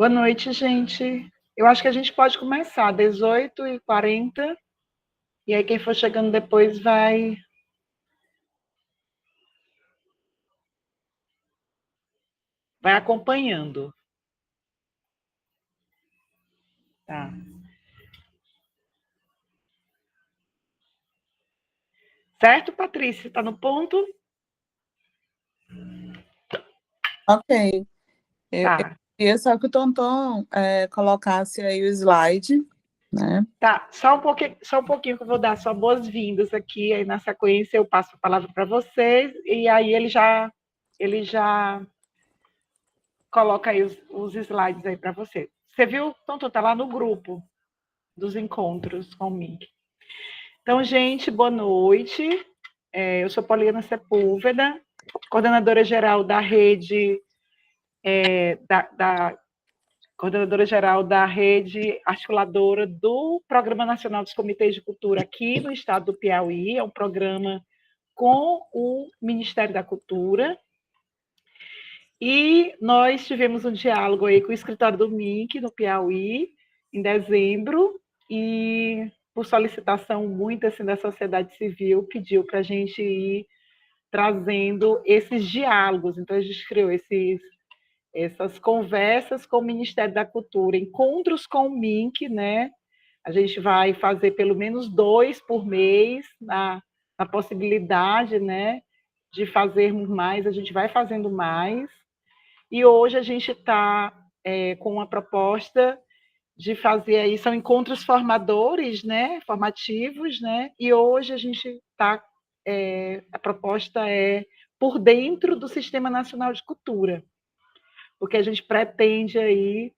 Boa noite, gente. Eu acho que a gente pode começar, 18h40, e aí quem for chegando depois vai acompanhando. Tá. Certo, Patrícia? Está no ponto? Ok. Eu Tá. queria só que o Tonton colocasse aí o slide, né? Tá, só um pouquinho que eu vou dar só boas-vindas aqui, aí na sequência eu passo a palavra para vocês, e aí ele já coloca aí os slides aí para você. Você viu, Tonton, tá lá no grupo dos encontros com o Mink. Então, gente, boa noite. Eu sou Poliana Sepúlveda, coordenadora geral da rede, coordenadora geral da rede articuladora do Programa Nacional dos Comitês de Cultura aqui no estado do Piauí. É um programa com o Ministério da Cultura. E nós tivemos um diálogo aí com o escritório do MINC no Piauí, em dezembro, e por solicitação muito assim da sociedade civil, pediu para a gente ir trazendo esses diálogos. Então, a gente criou essas conversas com o Ministério da Cultura, encontros com o MINC, né? A gente vai fazer pelo menos 2 por mês, na possibilidade, né, de fazermos mais, a gente vai fazendo mais. E hoje a gente está com uma proposta de fazer aí, são encontros formadores, né, formativos, né, e hoje a gente está, a proposta é por dentro do Sistema Nacional de Cultura, porque a gente pretende aí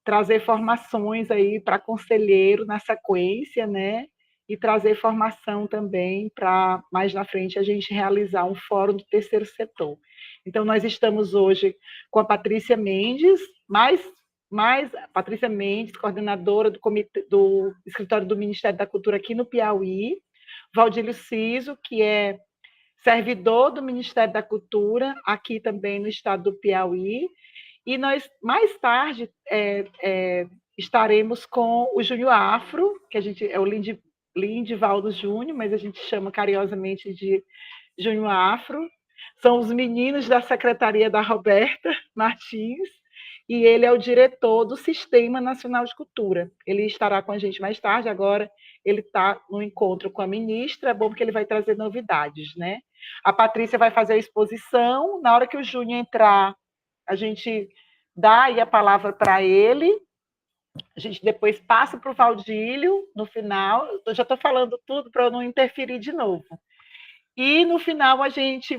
trazer formações aí para conselheiro na sequência, né, e trazer formação também para mais na frente a gente realizar um fórum do terceiro setor. Então, nós estamos hoje com a Patrícia Mendes, mais Patrícia Mendes, coordenadora do escritório do Ministério da Cultura aqui no Piauí, Valdílio Ciso, que é servidor do Ministério da Cultura aqui também no estado do Piauí, e nós, mais tarde, estaremos com o Júnior Afro, que a gente é o Lindivaldo Júnior, mas a gente chama carinhosamente de Júnior Afro. São os meninos da secretaria da Roberta Martins, e ele é o diretor do Sistema Nacional de Cultura. Ele estará com a gente mais tarde, agora ele está no encontro com a ministra, é bom porque ele vai trazer novidades, né? A Patrícia vai fazer a exposição, na hora que o Júnior entrar, a gente dá aí a palavra para ele, a gente depois passa para o Valdílio no final, eu já estou falando tudo para eu não interferir de novo. E no final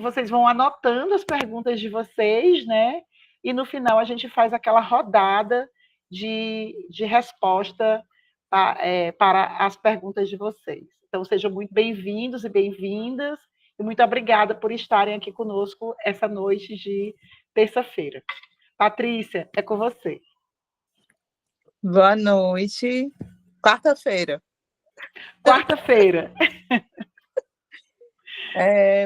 vocês vão anotando as perguntas de vocês, né? E no final a gente faz aquela rodada de resposta para as perguntas de vocês. Então sejam muito bem-vindos e bem-vindas, e muito obrigada por estarem aqui conosco essa noite de terça-feira. Patrícia, é com você. Boa noite. Quarta-feira. Quarta-feira.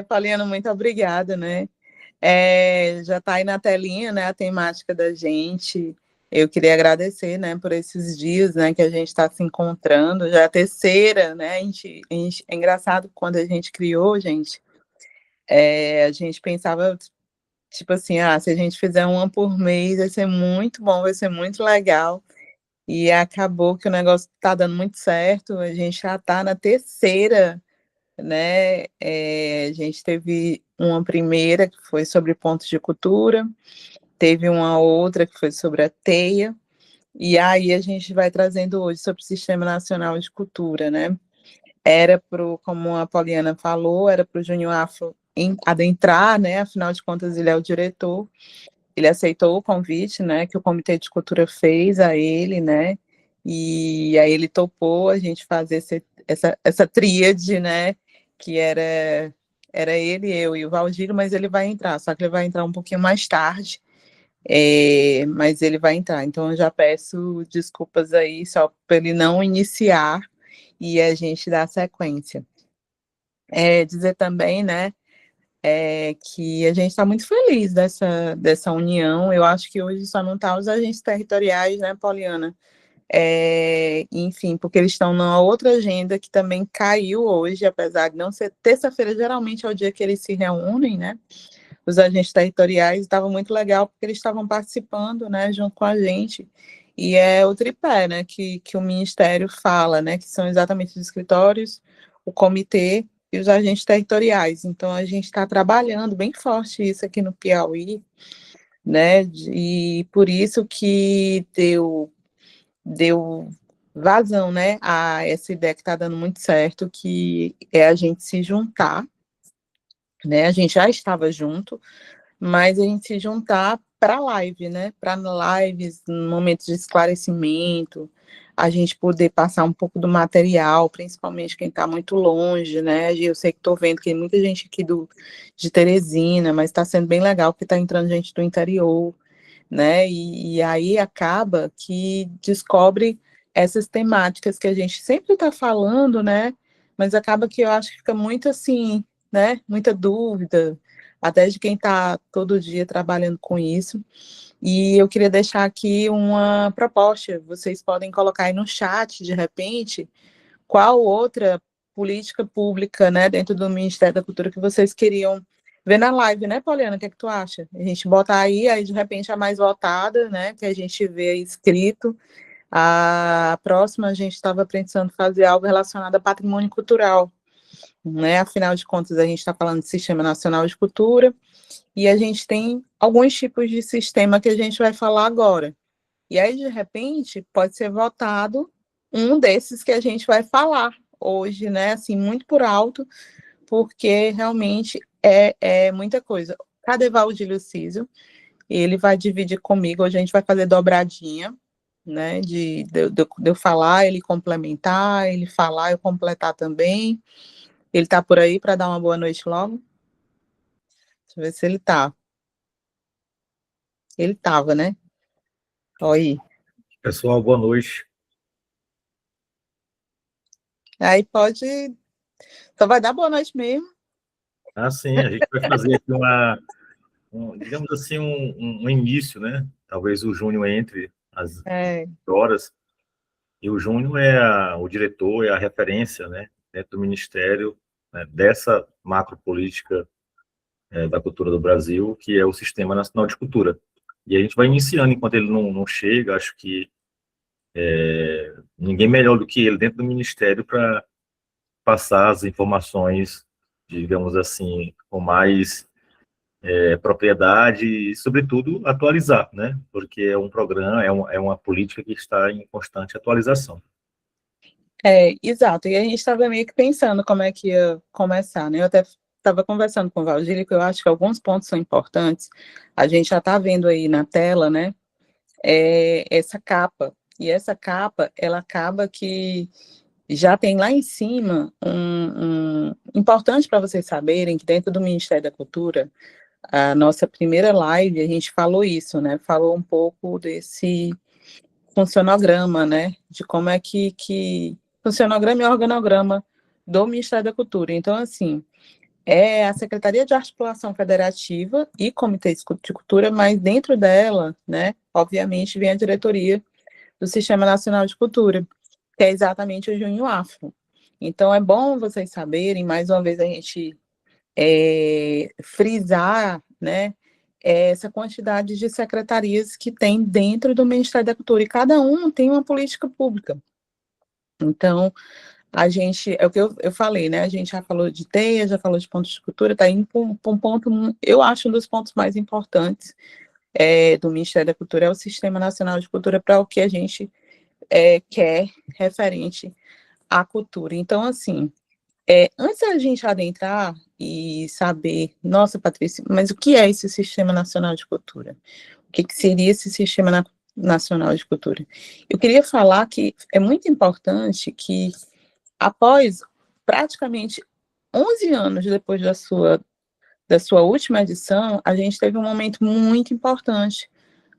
Poliana, muito obrigada, né? Já está aí na telinha, né, a temática da gente. Eu queria agradecer, né, por esses dias, né, que a gente está se encontrando, já é a terceira, né, é engraçado quando a gente criou, gente, a gente pensava, tipo assim, se a gente fizer uma por mês, vai ser muito bom, vai ser muito legal, e acabou que o negócio está dando muito certo, a gente já está na terceira, né, a gente teve uma primeira que foi sobre pontos de cultura, teve uma outra que foi sobre a teia, e aí a gente vai trazendo hoje sobre o Sistema Nacional de Cultura, né? Como a Poliana falou, era para o Júnior Afro adentrar, né? Afinal de contas, ele é o diretor, ele aceitou o convite, né? Que o Comitê de Cultura fez a ele, né? E aí ele topou a gente fazer essa tríade, né? Que era ele, eu e o Valdírio, mas ele vai entrar, só que ele vai entrar um pouquinho mais tarde, mas ele vai entrar. Então eu já peço desculpas aí só para ele não iniciar e a gente dar sequência. Dizer também, né, que a gente está muito feliz dessa união. Eu acho que hoje só não está os agentes territoriais, né, Poliana? Enfim, porque eles estão numa outra agenda que também caiu hoje, apesar de não ser terça-feira, geralmente é o dia que eles se reúnem, né? Os agentes territoriais, estava muito legal porque eles estavam participando, né, junto com a gente. E é o tripé, né, que o Ministério fala, né, que são exatamente os escritórios, o comitê e os agentes territoriais. Então, a gente está trabalhando bem forte isso aqui no Piauí, né, e por isso que deu vazão, né, a essa ideia que está dando muito certo, que é a gente se juntar, né, a gente já estava junto, mas a gente se juntar para live, né, para lives, momentos de esclarecimento, a gente poder passar um pouco do material, principalmente quem está muito longe, né, eu sei que estou vendo que tem muita gente aqui de Teresina, mas está sendo bem legal, porque está entrando gente do interior, né? E aí acaba que descobre essas temáticas que a gente sempre está falando, né? Mas acaba que eu acho que fica muito assim, né? Muita dúvida, até de quem está todo dia trabalhando com isso. E eu queria deixar aqui uma proposta. Vocês podem colocar aí no chat, de repente, qual outra política pública, né, dentro do Ministério da Cultura que vocês queriam ver na live, né, Poliana? O que é que tu acha? A gente bota aí de repente a mais votada, né, que a gente vê aí escrito. A próxima a gente estava pensando fazer algo relacionado a patrimônio cultural, né? Afinal de contas, a gente está falando de Sistema Nacional de Cultura e a gente tem alguns tipos de sistema que a gente vai falar agora. E aí, de repente, pode ser votado um desses que a gente vai falar hoje, né? Assim, muito por alto, porque realmente é muita coisa. Cadê Valdílio Císio? Ele vai dividir comigo, hoje a gente vai fazer dobradinha, né? De eu falar, ele complementar, ele falar, eu completar também. Ele tá por aí para dar uma boa noite logo? Deixa eu ver se ele tá. Ele tava, né? Olha aí. Pessoal, boa noite. Aí pode. Só vai dar boa noite mesmo. Sim, a gente vai fazer aqui digamos assim, um início, né? Talvez o Júnior entre as horas. E o Júnior o diretor, é a referência, né? Dentro do Ministério, né, dessa macropolítica da cultura do Brasil, que é o Sistema Nacional de Cultura. E a gente vai iniciando, enquanto ele não chega, acho que ninguém melhor do que ele dentro do Ministério para passar as informações, digamos assim, com mais propriedade e, sobretudo, atualizar, né? Porque é um programa, é uma política que está em constante atualização. Exato. E a gente estava meio que pensando como é que ia começar, né? Eu até estava conversando com o Valdir, que eu acho que alguns pontos são importantes. A gente já está vendo aí na tela, né? Essa capa. E essa capa, ela acaba que já tem lá em cima importante para vocês saberem que dentro do Ministério da Cultura, a nossa primeira live, a gente falou isso, né? Falou um pouco desse funcionograma, né? De como é que funcionograma e organograma do Ministério da Cultura. Então, assim, é a Secretaria de Articulação Federativa e Comitê de Cultura, mas dentro dela, né, obviamente, vem a diretoria do Sistema Nacional de Cultura, que é exatamente o Junho Afro. Então, é bom vocês saberem, mais uma vez, a gente frisar, né, essa quantidade de secretarias que tem dentro do Ministério da Cultura, e cada um tem uma política pública. Então, a gente, é o que eu falei, né, a gente já falou de TEIA, já falou de pontos de cultura, está indo para um ponto, eu acho um dos pontos mais importantes do Ministério da Cultura, é o Sistema Nacional de Cultura, para o que a gente quer referente à cultura. Então, assim, antes da gente adentrar e saber, nossa, Patrícia, mas o que é esse Sistema Nacional de Cultura? O que seria esse Sistema Nacional de Cultura? Eu queria falar que é muito importante que, após praticamente 11 anos depois da sua última edição, a gente teve um momento muito importante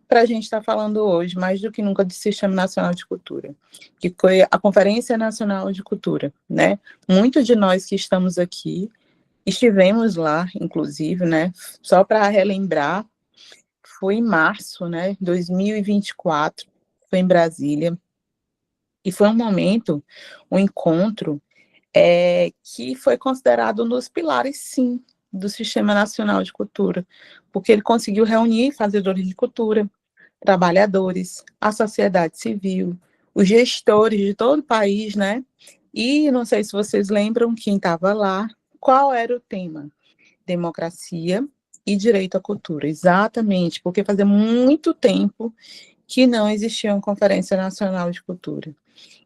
para a gente estar falando hoje, mais do que nunca, do Sistema Nacional de Cultura, que foi a Conferência Nacional de Cultura, né? Muitos de nós que estamos aqui estivemos lá, inclusive, né, só para relembrar, foi em março, né, 2024, foi em Brasília, e foi um momento, um encontro, que foi considerado um dos pilares, sim, do Sistema Nacional de Cultura, porque ele conseguiu reunir fazedores de cultura, trabalhadores, a sociedade civil, os gestores de todo o país, né? E não sei se vocês lembram quem estava lá, qual era o tema? Democracia e direito à cultura, exatamente, porque fazia muito tempo que não existia uma Conferência Nacional de Cultura.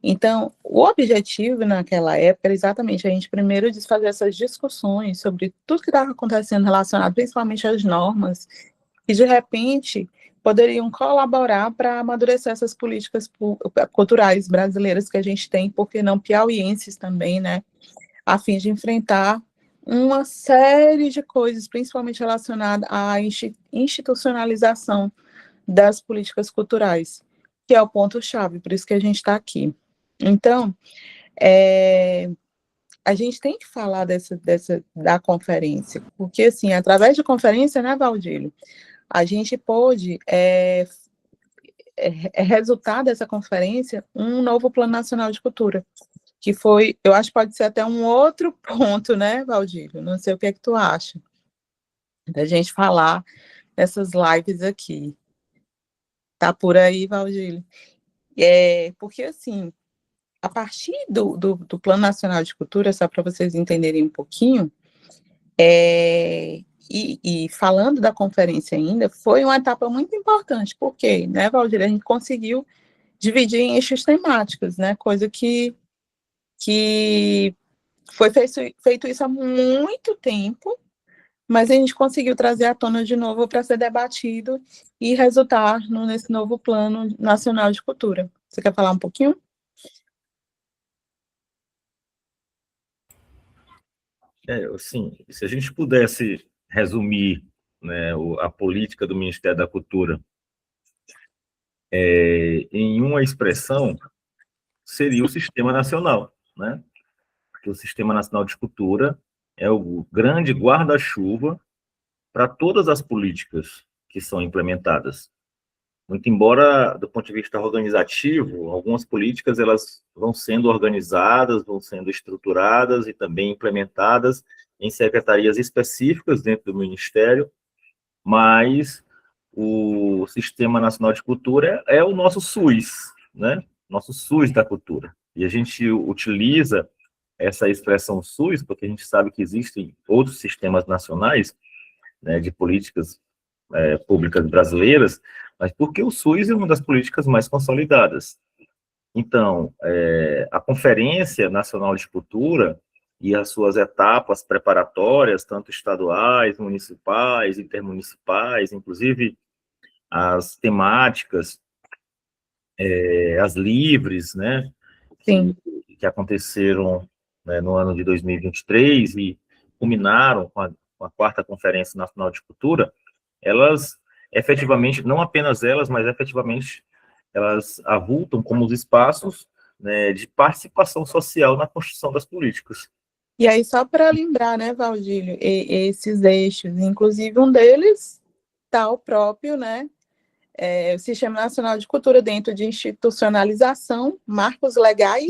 Então, o objetivo naquela época era exatamente a gente primeiro fazer essas discussões sobre tudo que estava acontecendo relacionado principalmente às normas, que de repente poderiam colaborar para amadurecer essas políticas culturais brasileiras que a gente tem, porque não piauienses também, né, a fim de enfrentar uma série de coisas, principalmente relacionadas à institucionalização das políticas culturais, que é o ponto-chave, por isso que a gente está aqui. Então, a gente tem que falar da conferência, porque, assim, através da conferência, né, Valdílio, a gente pôde resultar dessa conferência um novo Plano Nacional de Cultura, que foi, eu acho que pode ser até um outro ponto, né, Valdílio? Não sei o que é que tu acha, da gente falar dessas lives aqui. Tá por aí, Valdílio? Porque, assim, a partir do Plano Nacional de Cultura, só para vocês entenderem um pouquinho, e falando da conferência ainda, foi uma etapa muito importante, porque, né, Valdir, a gente conseguiu dividir em eixos temáticos, né, coisa que foi feito isso há muito tempo, mas a gente conseguiu trazer à tona de novo para ser debatido e resultar nesse novo Plano Nacional de Cultura. Você quer falar um pouquinho? Assim, se a gente pudesse resumir, né, a política do Ministério da Cultura em uma expressão, seria o Sistema Nacional, né? Porque o Sistema Nacional de Cultura é o grande guarda-chuva para todas as políticas que são implementadas. Muito embora, do ponto de vista organizativo, algumas políticas elas vão sendo organizadas, vão sendo estruturadas e também implementadas em secretarias específicas dentro do Ministério, mas o Sistema Nacional de Cultura é o nosso SUS, né? Nosso SUS da cultura. E a gente utiliza essa expressão SUS porque a gente sabe que existem outros sistemas nacionais, né, de políticas públicas brasileiras, mas porque o SUS é uma das políticas mais consolidadas. Então, a Conferência Nacional de Cultura e as suas etapas preparatórias, tanto estaduais, municipais, intermunicipais, inclusive as temáticas, as livres, né, que aconteceram, né, no ano de 2023 e culminaram com a quarta Conferência Nacional de Cultura, elas efetivamente, não apenas elas, mas efetivamente elas avultam como os espaços, né, de participação social na construção das políticas. E aí, só para lembrar, né, Valdílio, esses eixos, inclusive um deles está o próprio, né, o Sistema Nacional de Cultura dentro de institucionalização, marcos legais,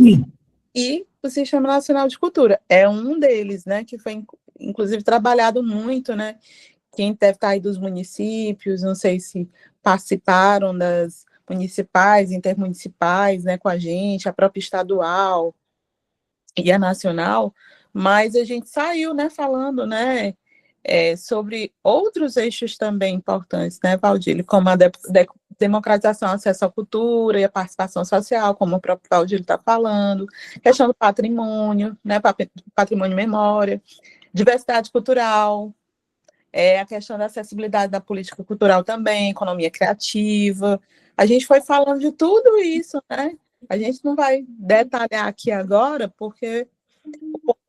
e o Sistema Nacional de Cultura é um deles, né, que foi, inclusive, trabalhado muito, né, quem deve estar aí dos municípios, não sei se participaram das municipais, intermunicipais, né, com a gente, a própria estadual e a nacional, mas a gente saiu, né, falando, né, sobre outros eixos também importantes, né, Valdílio, como a democratização, acesso à cultura e a participação social, como o próprio Valdílio está falando, questão do patrimônio, né, patrimônio e memória, diversidade cultural, a questão da acessibilidade da política cultural também, economia criativa. A gente foi falando de tudo isso, né? A gente não vai detalhar aqui agora, porque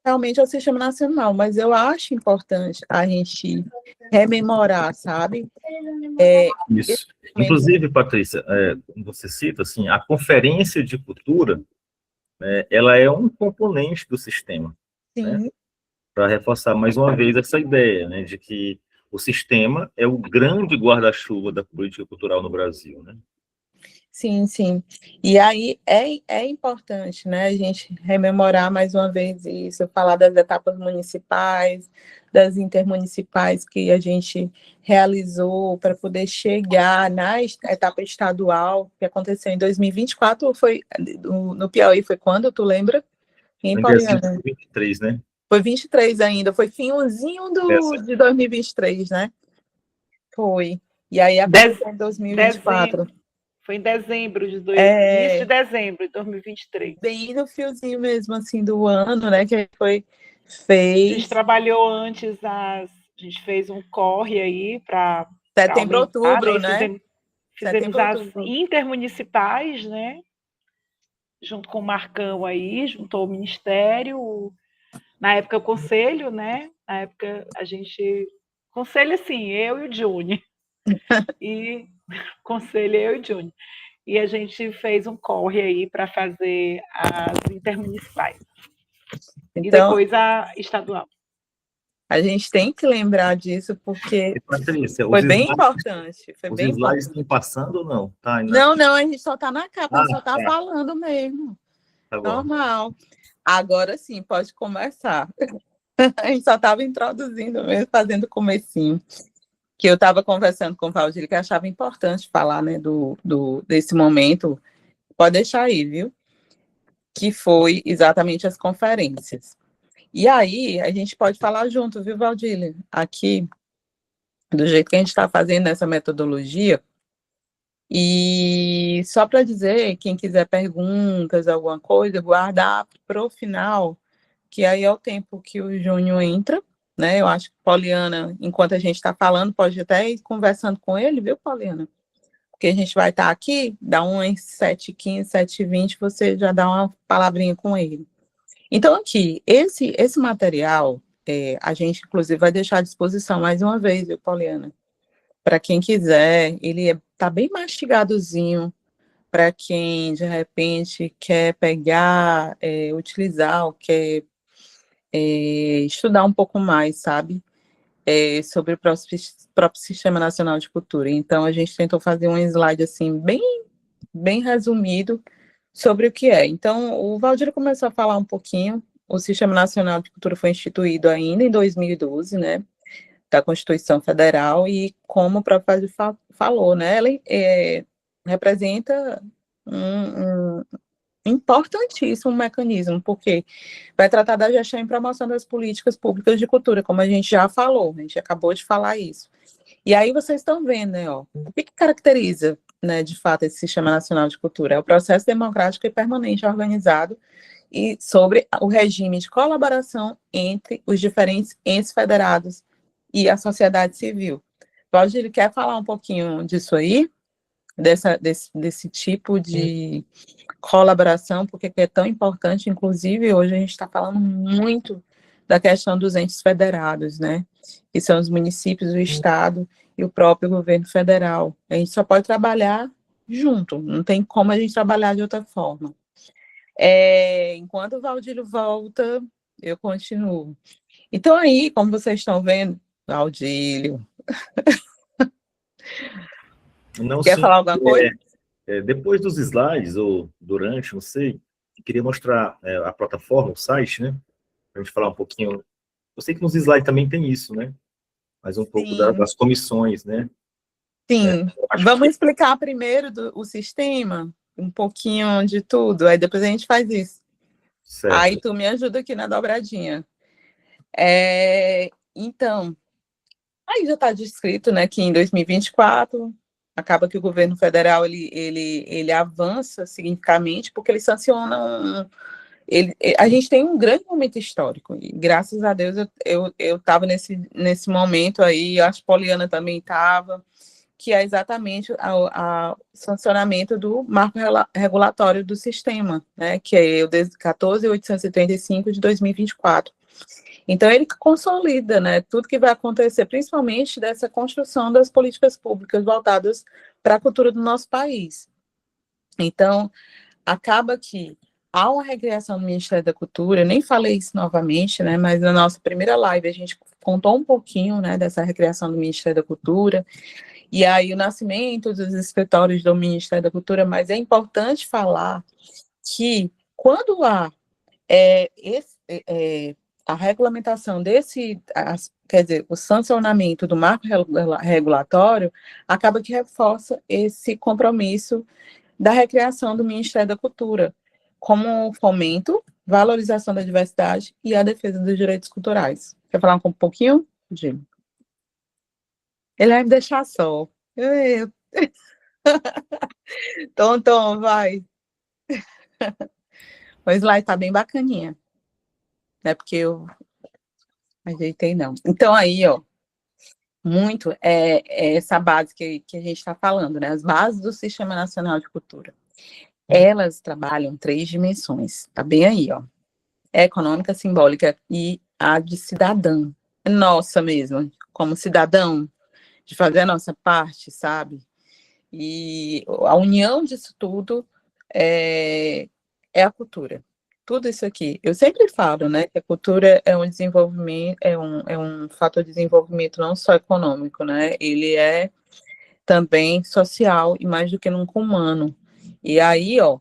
realmente é o Sistema Nacional, mas eu acho importante a gente rememorar, sabe? Isso. Inclusive, Patrícia, como você cita, assim, a Conferência de Cultura, né, ela é um componente do sistema. Sim. Né? para reforçar mais uma vez essa ideia, né, de que o sistema é o grande guarda-chuva da política cultural no Brasil, né? Sim, sim. E aí é importante, né, a gente rememorar mais uma vez isso, falar das etapas municipais, das intermunicipais que a gente realizou para poder chegar na etapa estadual, que aconteceu em 2024, foi no Piauí, foi quando, tu lembra? Em Em dezembro Poliana? de 23, né? Foi 23 ainda, foi finalzinho de 2023, né? Foi. E aí aconteceu em 2024. Foi em dezembro início de É, dezembro de 2023. bem no fiozinho mesmo, assim, do ano, né, que A gente fez trabalhou antes, a gente fez um corre aí para setembro, aumentar, né? outubro, E né? fizemos Setembro, as outubro. intermunicipais, né? Junto com o Marcão aí, juntou o Ministério, na época o Conselho, né? Na época a gente... Conselho, assim, eu e o Júnior. E Conselho, eu e o Júnior. E a gente fez um corre aí para fazer as intermunicipais. E Então, depois a estadual. a gente tem que lembrar disso, porque Patrícia, foi bem importante, foi os bem slides importante. estão passando ou não? Tá, Não, não, a gente só está na capa, a gente só está tá, falando mesmo, tá bom. normal. Agora sim, pode começar. A gente só estava introduzindo mesmo, fazendo o comecinho. Que eu estava conversando com o Valdir, que achava importante falar, né, desse momento. Pode deixar aí, viu? Que foi exatamente as conferências. E aí, a gente pode falar junto, viu, Valdir? Aqui, do jeito que a gente está fazendo essa metodologia. E só para dizer, quem quiser perguntas, alguma coisa, guardar para o final, que aí é o tempo que o Júnior entra, né? Eu acho que Poliana, enquanto a gente está falando, pode até ir conversando com ele, viu, Poliana? Porque a gente vai estar aqui, dá umas 7h15, 7h20, você já dá uma palavrinha com ele. Então, aqui, esse material, a gente, inclusive, vai deixar à disposição mais uma vez, viu, Poliana? Para quem quiser, ele está bem mastigadozinho, para quem, de repente, quer pegar, utilizar, ou quer estudar um pouco mais, sabe? Sobre o próprio Sistema Nacional de Cultura. Então, a gente tentou fazer um slide, assim, bem resumido sobre o que é. Então, o Valdir começou a falar um pouquinho. O Sistema Nacional de Cultura foi instituído ainda em 2012, né, da Constituição Federal, e como o próprio Valdir falou, né, ela representa um importantíssimo mecanismo, porque vai tratar da gestão e promoção das políticas públicas de cultura, como a gente já falou, a gente acabou de falar isso. E aí vocês estão vendo, né, ó, o que caracteriza, né, de fato, esse Sistema Nacional de Cultura? É o processo democrático e permanente organizado e sobre o regime de colaboração entre os diferentes entes federados e a sociedade civil. Valdir, quer falar um pouquinho disso aí? Desse tipo de colaboração, porque é tão importante, inclusive hoje a gente está falando muito da questão dos entes federados, né, que são os municípios, o estado e o próprio governo federal. A gente só pode trabalhar junto, não tem como a gente trabalhar de outra forma. Enquanto o Valdílio volta, eu continuo. Então aí, como vocês estão vendo, Valdílio, Não, quer sim. falar alguma coisa? Depois dos slides, ou durante, não sei, eu queria mostrar a plataforma, o site, né? Para a gente falar um pouquinho. Eu sei que nos slides também tem isso, né? Mas um pouco Sim. das comissões, né? Sim, vamos explicar primeiro o sistema, um pouquinho de tudo, aí depois a gente faz isso. Certo. Aí tu me ajuda aqui na dobradinha. Então, aí já está descrito, né, que em 2024 acaba que o governo federal ele avança significativamente porque ele sanciona a gente tem um grande momento histórico, e graças a Deus eu estava nesse momento aí, acho que Poliana também estava, que é exatamente o sancionamento do marco regulatório do sistema, né, que é o 14.835 de 2024. Então, ele consolida, né, tudo que vai acontecer, principalmente dessa construção das políticas públicas voltadas para a cultura do nosso país. Então, acaba que há uma recriação do Ministério da Cultura, eu nem falei isso novamente, né, mas na nossa primeira live a gente contou um pouquinho, né, dessa recriação do Ministério da Cultura, e aí o nascimento dos escritórios do Ministério da Cultura, mas é importante falar que quando há a regulamentação quer dizer, o sancionamento do marco regulatório, acaba que reforça esse compromisso da recriação do Ministério da Cultura, como fomento, valorização da diversidade e a defesa dos direitos culturais. Quer falar um pouquinho, Jim? Ele vai me deixar só. Tom, vai. O slide está bem bacaninha. Não é porque eu ajeitei, não. Então, aí, ó, muito é essa base que a gente está falando, né? As bases do Sistema Nacional de Cultura. Elas trabalham 3 dimensões, tá bem aí, ó. Econômica, simbólica e a de cidadã. Nossa mesmo, como cidadão, de fazer a nossa parte, sabe? E a união disso tudo é a cultura. Tudo isso aqui. Eu sempre falo, né, que a cultura é um desenvolvimento, é um fator de desenvolvimento não só econômico, né? Ele é também social e mais do que nunca humano. E aí, ó,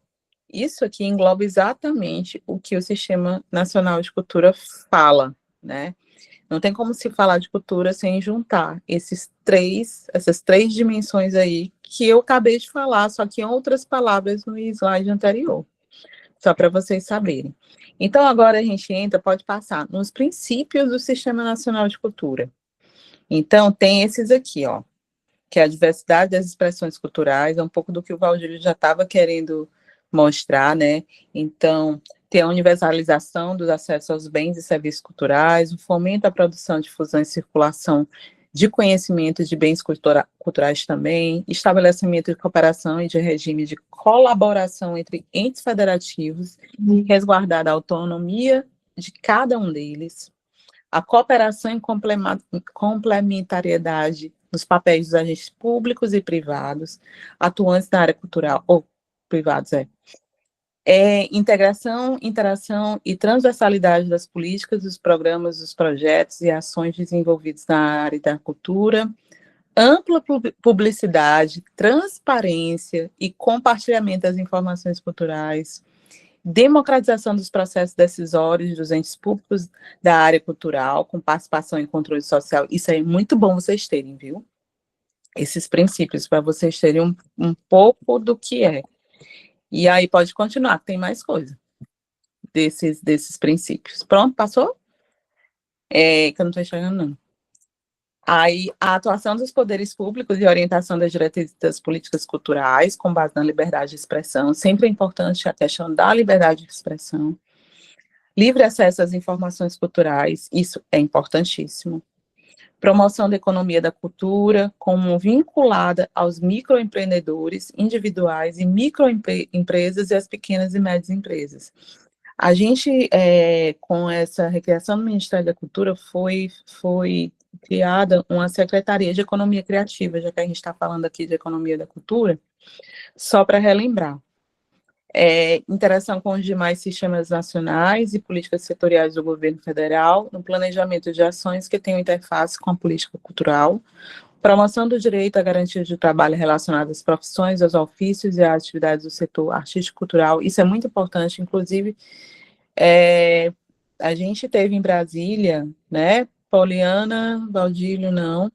isso aqui engloba exatamente o que o Sistema Nacional de Cultura fala, né? Não tem como se falar de cultura sem juntar essas três dimensões aí que eu acabei de falar, só que em outras palavras no slide anterior, só para vocês saberem. Então, agora a gente pode passar nos princípios do Sistema Nacional de Cultura. Então, tem esses aqui, ó, que é a diversidade das expressões culturais, é um pouco do que o Valdir já estava querendo mostrar, né? Então, tem a universalização dos acessos aos bens e serviços culturais, o fomento à produção, difusão e circulação de conhecimento de bens culturais também, estabelecimento de cooperação e de regime de colaboração entre entes federativos, resguardada a autonomia de cada um deles, a cooperação e complementariedade nos papéis dos agentes públicos e privados, atuantes na área cultural, ou privados, integração, interação e transversalidade das políticas, dos programas, dos projetos e ações desenvolvidos na área da cultura, ampla publicidade, transparência e compartilhamento das informações culturais, democratização dos processos decisórios dos entes públicos da área cultural, com participação e controle social. Isso é muito bom vocês terem, viu? Esses princípios, para vocês terem um pouco do que é. E aí pode continuar, tem mais coisa desses princípios. Pronto, passou? Que eu não estou enxergando, não. Aí, a atuação dos poderes públicos e orientação das diretrizes das políticas culturais, com base na liberdade de expressão, sempre é importante a questão da liberdade de expressão. Livre acesso às informações culturais, isso é importantíssimo. Promoção da economia da cultura, como vinculada aos microempreendedores individuais e microempresas e as pequenas e médias empresas. A gente, com essa recriação do Ministério da Cultura, foi criada uma Secretaria de Economia Criativa, já que a gente está falando aqui de economia da cultura, só para relembrar. Interação com os demais sistemas nacionais e políticas setoriais do governo federal, no planejamento de ações que tenham interface com a política cultural, promoção do direito à garantia de trabalho relacionado às profissões, aos ofícios e às atividades do setor artístico-cultural, isso é muito importante, inclusive, a gente teve em Brasília, né, Poliana, Valdílio não,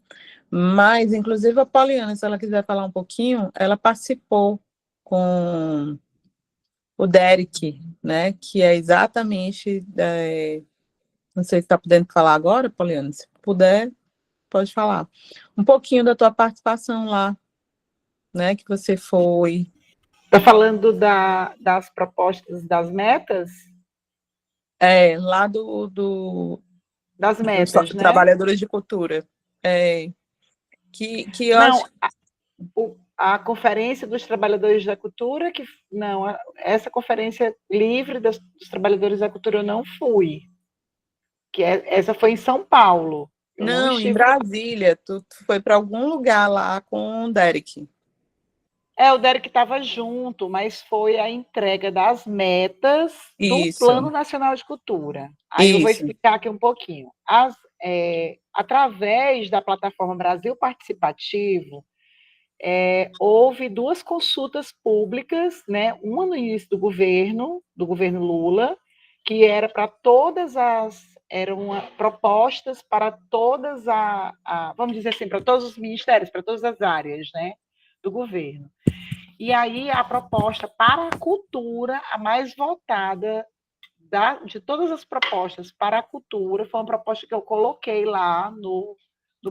mas, inclusive, a Poliana, se ela quiser falar um pouquinho, ela participou com o Derek, né, que é exatamente, não sei se está podendo falar agora, Poliana, se puder, pode falar. Um pouquinho da tua participação lá, né, que você foi. Está falando das propostas das metas? Lá das metas, dos né? trabalhadores de cultura. Que eu não, acho... a Conferência dos Trabalhadores da Cultura, essa Conferência Livre dos Trabalhadores da Cultura eu não fui, essa foi em São Paulo. Não, em Brasília, tu foi para algum lugar lá com o Derek. O Derek estava junto, mas foi a entrega das metas do Plano Nacional de Cultura. Aí eu vou explicar aqui um pouquinho. Através da plataforma Brasil Participativo, houve 2 consultas públicas, né? Uma no início do governo Lula, que era para todas eram propostas para todas vamos dizer assim, para todos os ministérios, para todas as áreas, né, do governo. E aí a proposta para a cultura, a mais votada de todas as propostas para a cultura, foi uma proposta que eu coloquei lá no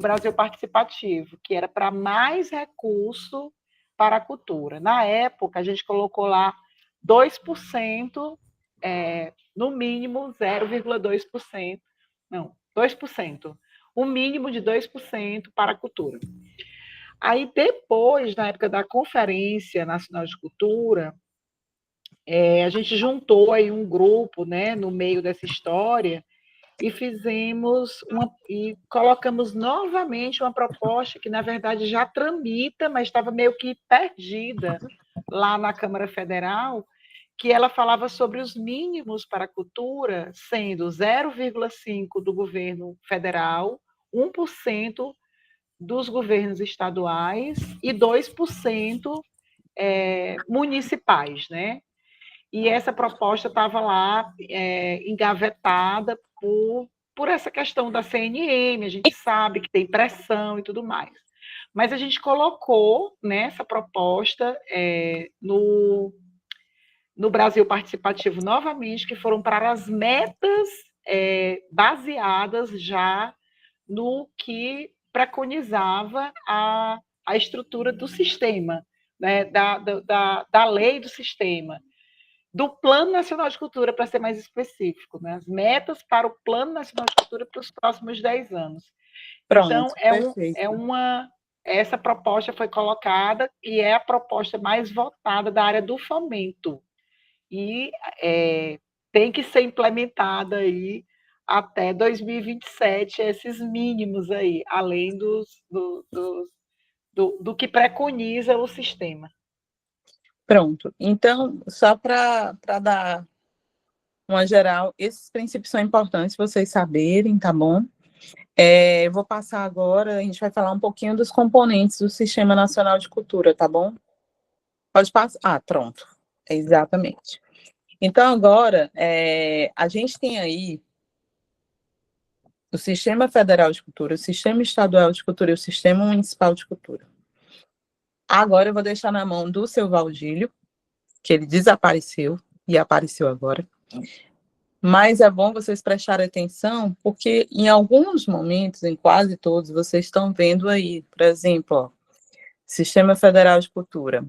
Brasil Participativo, que era para mais recurso para a cultura. Na época, a gente colocou lá 2%, no mínimo 0,2%, não, 2%, o mínimo de 2% para a cultura. Aí, depois, na época da Conferência Nacional de Cultura, a gente juntou aí um grupo, né, no meio dessa história, e colocamos novamente uma proposta que, na verdade, já tramita, mas estava meio que perdida lá na Câmara Federal, que ela falava sobre os mínimos para a cultura, sendo 0,5% do governo federal, 1% dos governos estaduais e 2% municipais, né? E essa proposta estava lá engavetada por essa questão da CNM, a gente sabe que tem pressão e tudo mais. Mas a gente colocou, né, essa proposta no Brasil Participativo novamente, que foram para as metas baseadas já no que preconizava a estrutura do sistema, né, da lei do sistema, do Plano Nacional de Cultura, para ser mais específico, né, as metas para o Plano Nacional de Cultura para os próximos 10 anos. Pronto, então, essa proposta foi colocada e é a proposta mais votada da área do fomento. E tem que ser implementada aí até 2027, esses mínimos aí, além do que preconiza o sistema. Pronto. Então, só para dar uma geral, esses princípios são importantes vocês saberem, tá bom? Eu vou passar agora, a gente vai falar um pouquinho dos componentes do Sistema Nacional de Cultura, tá bom? Pode passar. Pronto. Exatamente. Então, agora, a gente tem aí o Sistema Federal de Cultura, o Sistema Estadual de Cultura e o Sistema Municipal de Cultura. Agora eu vou deixar na mão do seu Valdílio, que ele desapareceu e apareceu agora. Mas é bom vocês prestarem atenção, porque em alguns momentos, em quase todos, vocês estão vendo aí, por exemplo, ó, Sistema Federal de Cultura,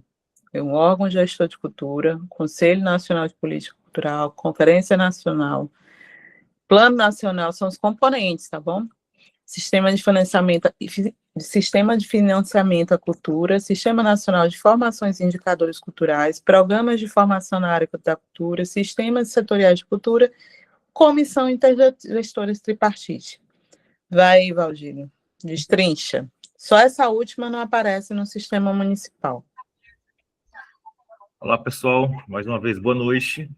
um órgão gestor de cultura, Conselho Nacional de Política Cultural, Conferência Nacional, Plano Nacional, são os componentes, tá bom? Sistema de financiamento à cultura, Sistema Nacional de Formações e Indicadores Culturais, Programas de Formação na área da cultura, Sistemas Setoriais de Cultura, Comissão Intergestora Tripartite. Vai, Valdílio, destrincha. Só essa última não aparece no Sistema Municipal. Olá, pessoal. Mais uma vez, boa noite.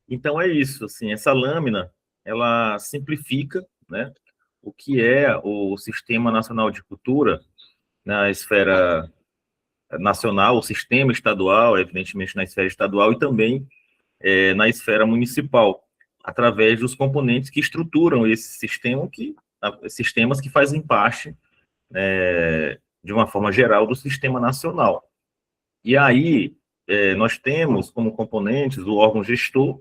Então, é isso. Assim, essa lâmina, ela simplifica, né, o que é o Sistema Nacional de Cultura na esfera nacional, o sistema estadual, evidentemente na esfera estadual e também na esfera municipal, através dos componentes que estruturam esse sistema, sistemas que fazem parte, de uma forma geral, do sistema nacional. E aí, nós temos como componentes o órgão gestor,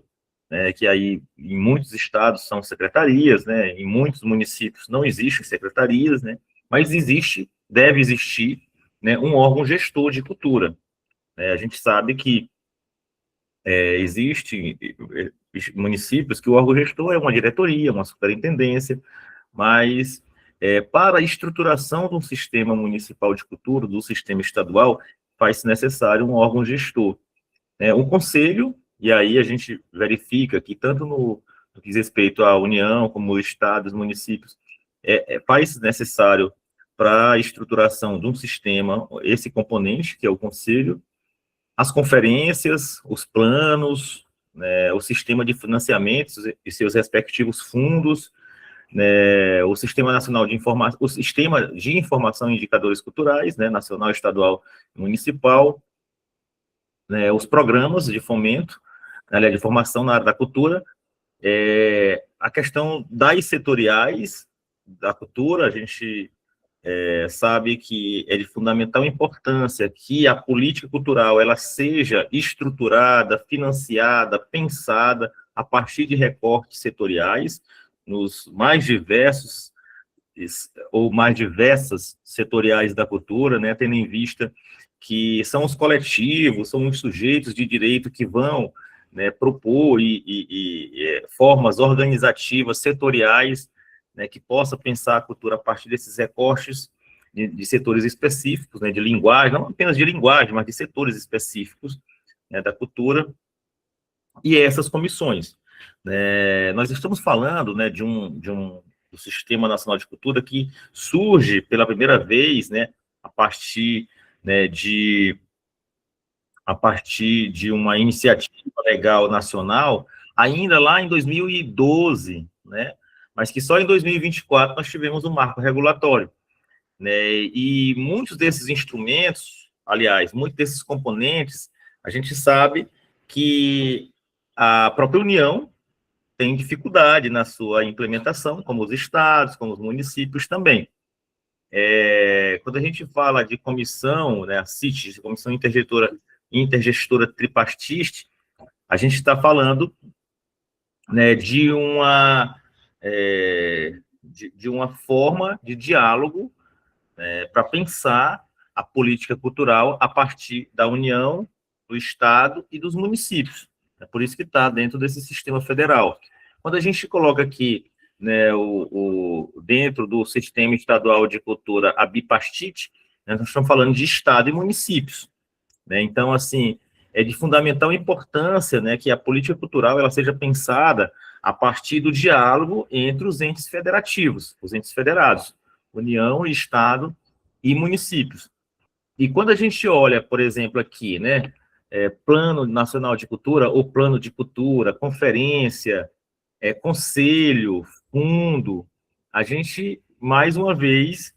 que aí em muitos estados são secretarias, né, em muitos municípios não existem secretarias, né, mas deve existir, né, um órgão gestor de cultura. A gente sabe que existem municípios que o órgão gestor é uma diretoria, uma superintendência, mas para a estruturação de um sistema municipal de cultura, do sistema estadual, faz-se necessário um órgão gestor. Um conselho, e aí a gente verifica que tanto no que diz respeito à União, como o Estado, os municípios, faz necessário para a estruturação de um sistema, esse componente, que é o conselho, as conferências, os planos, né, o sistema de financiamentos e seus respectivos fundos, né, o Sistema Nacional de Informação, o Sistema de Informação e Indicadores Culturais, né, nacional, estadual e municipal, né, os programas de fomento, aliás, de formação na área da cultura, a questão das setoriais da cultura, a gente sabe que é de fundamental importância que a política cultural ela seja estruturada, financiada, pensada a partir de recortes setoriais, nos mais diversos ou mais diversas setoriais da cultura, né, tendo em vista que são os coletivos, são os sujeitos de direito que vão, né, propor formas organizativas setoriais, né, que possa pensar a cultura a partir desses recortes de setores específicos, né, de linguagem, não apenas de linguagem, mas de setores específicos, né, da cultura, e essas comissões. Nós estamos falando, né, do Sistema Nacional de Cultura que surge pela primeira vez, né, a partir, né, a partir de uma iniciativa legal nacional, ainda lá em 2012, né, mas que só em 2024 nós tivemos um marco regulatório, né, e muitos desses instrumentos, aliás, muitos desses componentes, a gente sabe que a própria União tem dificuldade na sua implementação, como os estados, como os municípios também. Quando a gente fala de comissão, né, a CIT, Comissão Intergestora Tripartite, a gente está falando, né, de uma forma de diálogo, para pensar a política cultural a partir da União, do Estado e dos municípios. É por isso que está dentro desse sistema federal. Quando a gente coloca aqui, né, dentro do Sistema Estadual de Cultura, a bipartite, né, nós estamos falando de Estado e municípios. Né? Então, assim, é de fundamental importância, né, que a política cultural ela seja pensada a partir do diálogo entre os entes federativos, os entes federados, União, Estado e municípios. E quando a gente olha, por exemplo, aqui, né, Plano Nacional de Cultura, ou Plano de Cultura, conferência, conselho, fundo, a gente, mais uma vez,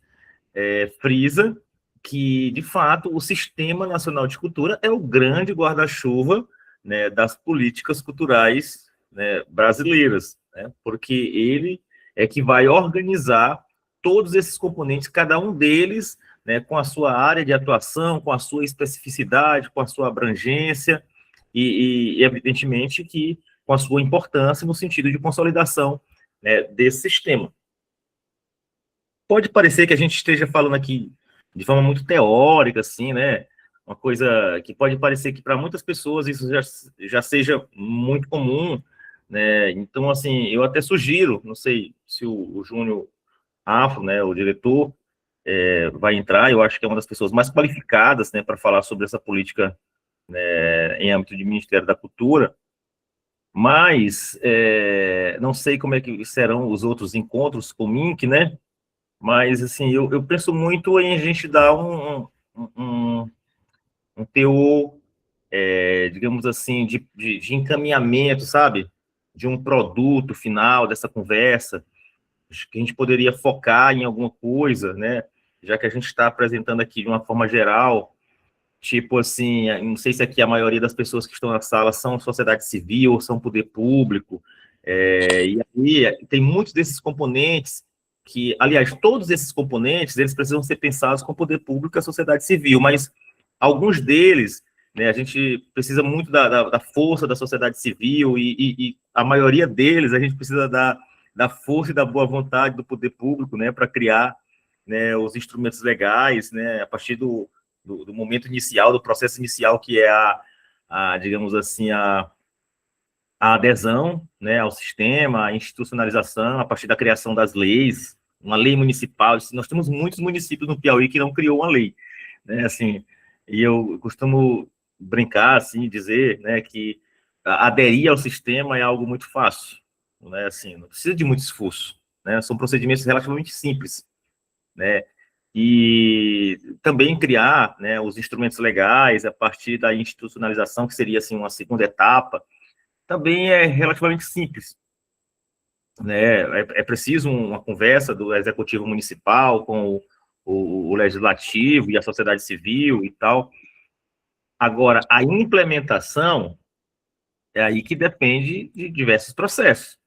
frisa que, de fato, o Sistema Nacional de Cultura é o grande guarda-chuva, né, das políticas culturais, né, brasileiras, né, porque ele é que vai organizar todos esses componentes, cada um deles, né, com a sua área de atuação, com a sua especificidade, com a sua abrangência, e evidentemente, que com a sua importância no sentido de consolidação, né, desse sistema. Pode parecer que a gente esteja falando aqui de forma muito teórica, assim, né, uma coisa que pode parecer que para muitas pessoas isso já seja muito comum, né, então, assim, eu até sugiro, não sei se o Júnior Afro, né, o diretor, vai entrar, eu acho que é uma das pessoas mais qualificadas, né, para falar sobre essa política, né, em âmbito de Ministério da Cultura, mas não sei como é que serão os outros encontros com o MINC, né, mas, assim, eu penso muito em a gente dar um teor, digamos assim, de encaminhamento, sabe, de um produto final dessa conversa, que a gente poderia focar em alguma coisa, né, já que a gente está apresentando aqui de uma forma geral, tipo assim, não sei se aqui a maioria das pessoas que estão na sala são sociedade civil ou são poder público, e aí tem muitos desses componentes que, aliás, todos esses componentes, eles precisam ser pensados com o poder público e a sociedade civil, mas alguns deles, né, a gente precisa muito da força da sociedade civil e a maioria deles a gente precisa da força e da boa vontade do poder público, né, para criar, né, os instrumentos legais, né, a partir do momento inicial, do processo inicial, que é digamos assim, a adesão, né, ao sistema, a institucionalização, a partir da criação das leis, uma lei municipal. Nós temos muitos municípios no Piauí que não criou uma lei, né, assim, e eu costumo brincar, assim, dizer, né, que aderir ao sistema é algo muito fácil, né, assim, não precisa de muito esforço, né, são procedimentos relativamente simples, né, e também criar, né, os instrumentos legais a partir da institucionalização, que seria assim, uma segunda etapa, também é relativamente simples. Né? É preciso uma conversa do executivo municipal com o legislativo e a sociedade civil e tal. Agora, a implementação é aí que depende de diversos processos,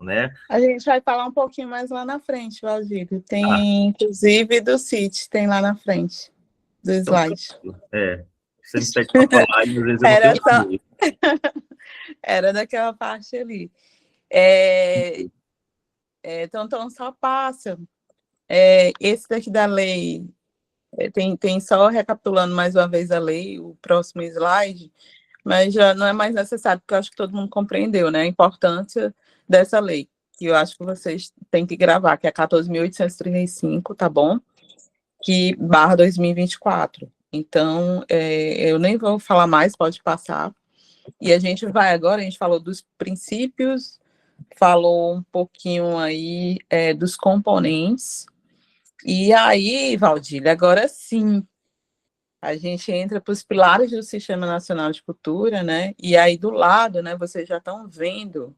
né? A gente vai falar um pouquinho mais lá na frente, Valdir. Tem, inclusive, do CIT, tem lá na frente, do slide. Você me pede para falar e às vezes eu não Era tenho. Era daquela parte ali. Então, só passa. Esse daqui da lei, tem só recapitulando mais uma vez a lei, o próximo slide, mas já não é mais necessário, porque eu acho que todo mundo compreendeu, né, a importância dessa lei, que eu acho que vocês têm que gravar, que é 14.835, tá bom? Que barra 2024. Então, eu nem vou falar mais, pode passar. E a gente vai agora, a gente falou dos princípios, falou um pouquinho aí dos componentes, e aí, Valdir, agora sim, a gente entra para os pilares do Sistema Nacional de Cultura, né? E aí do lado, né, vocês já estão vendo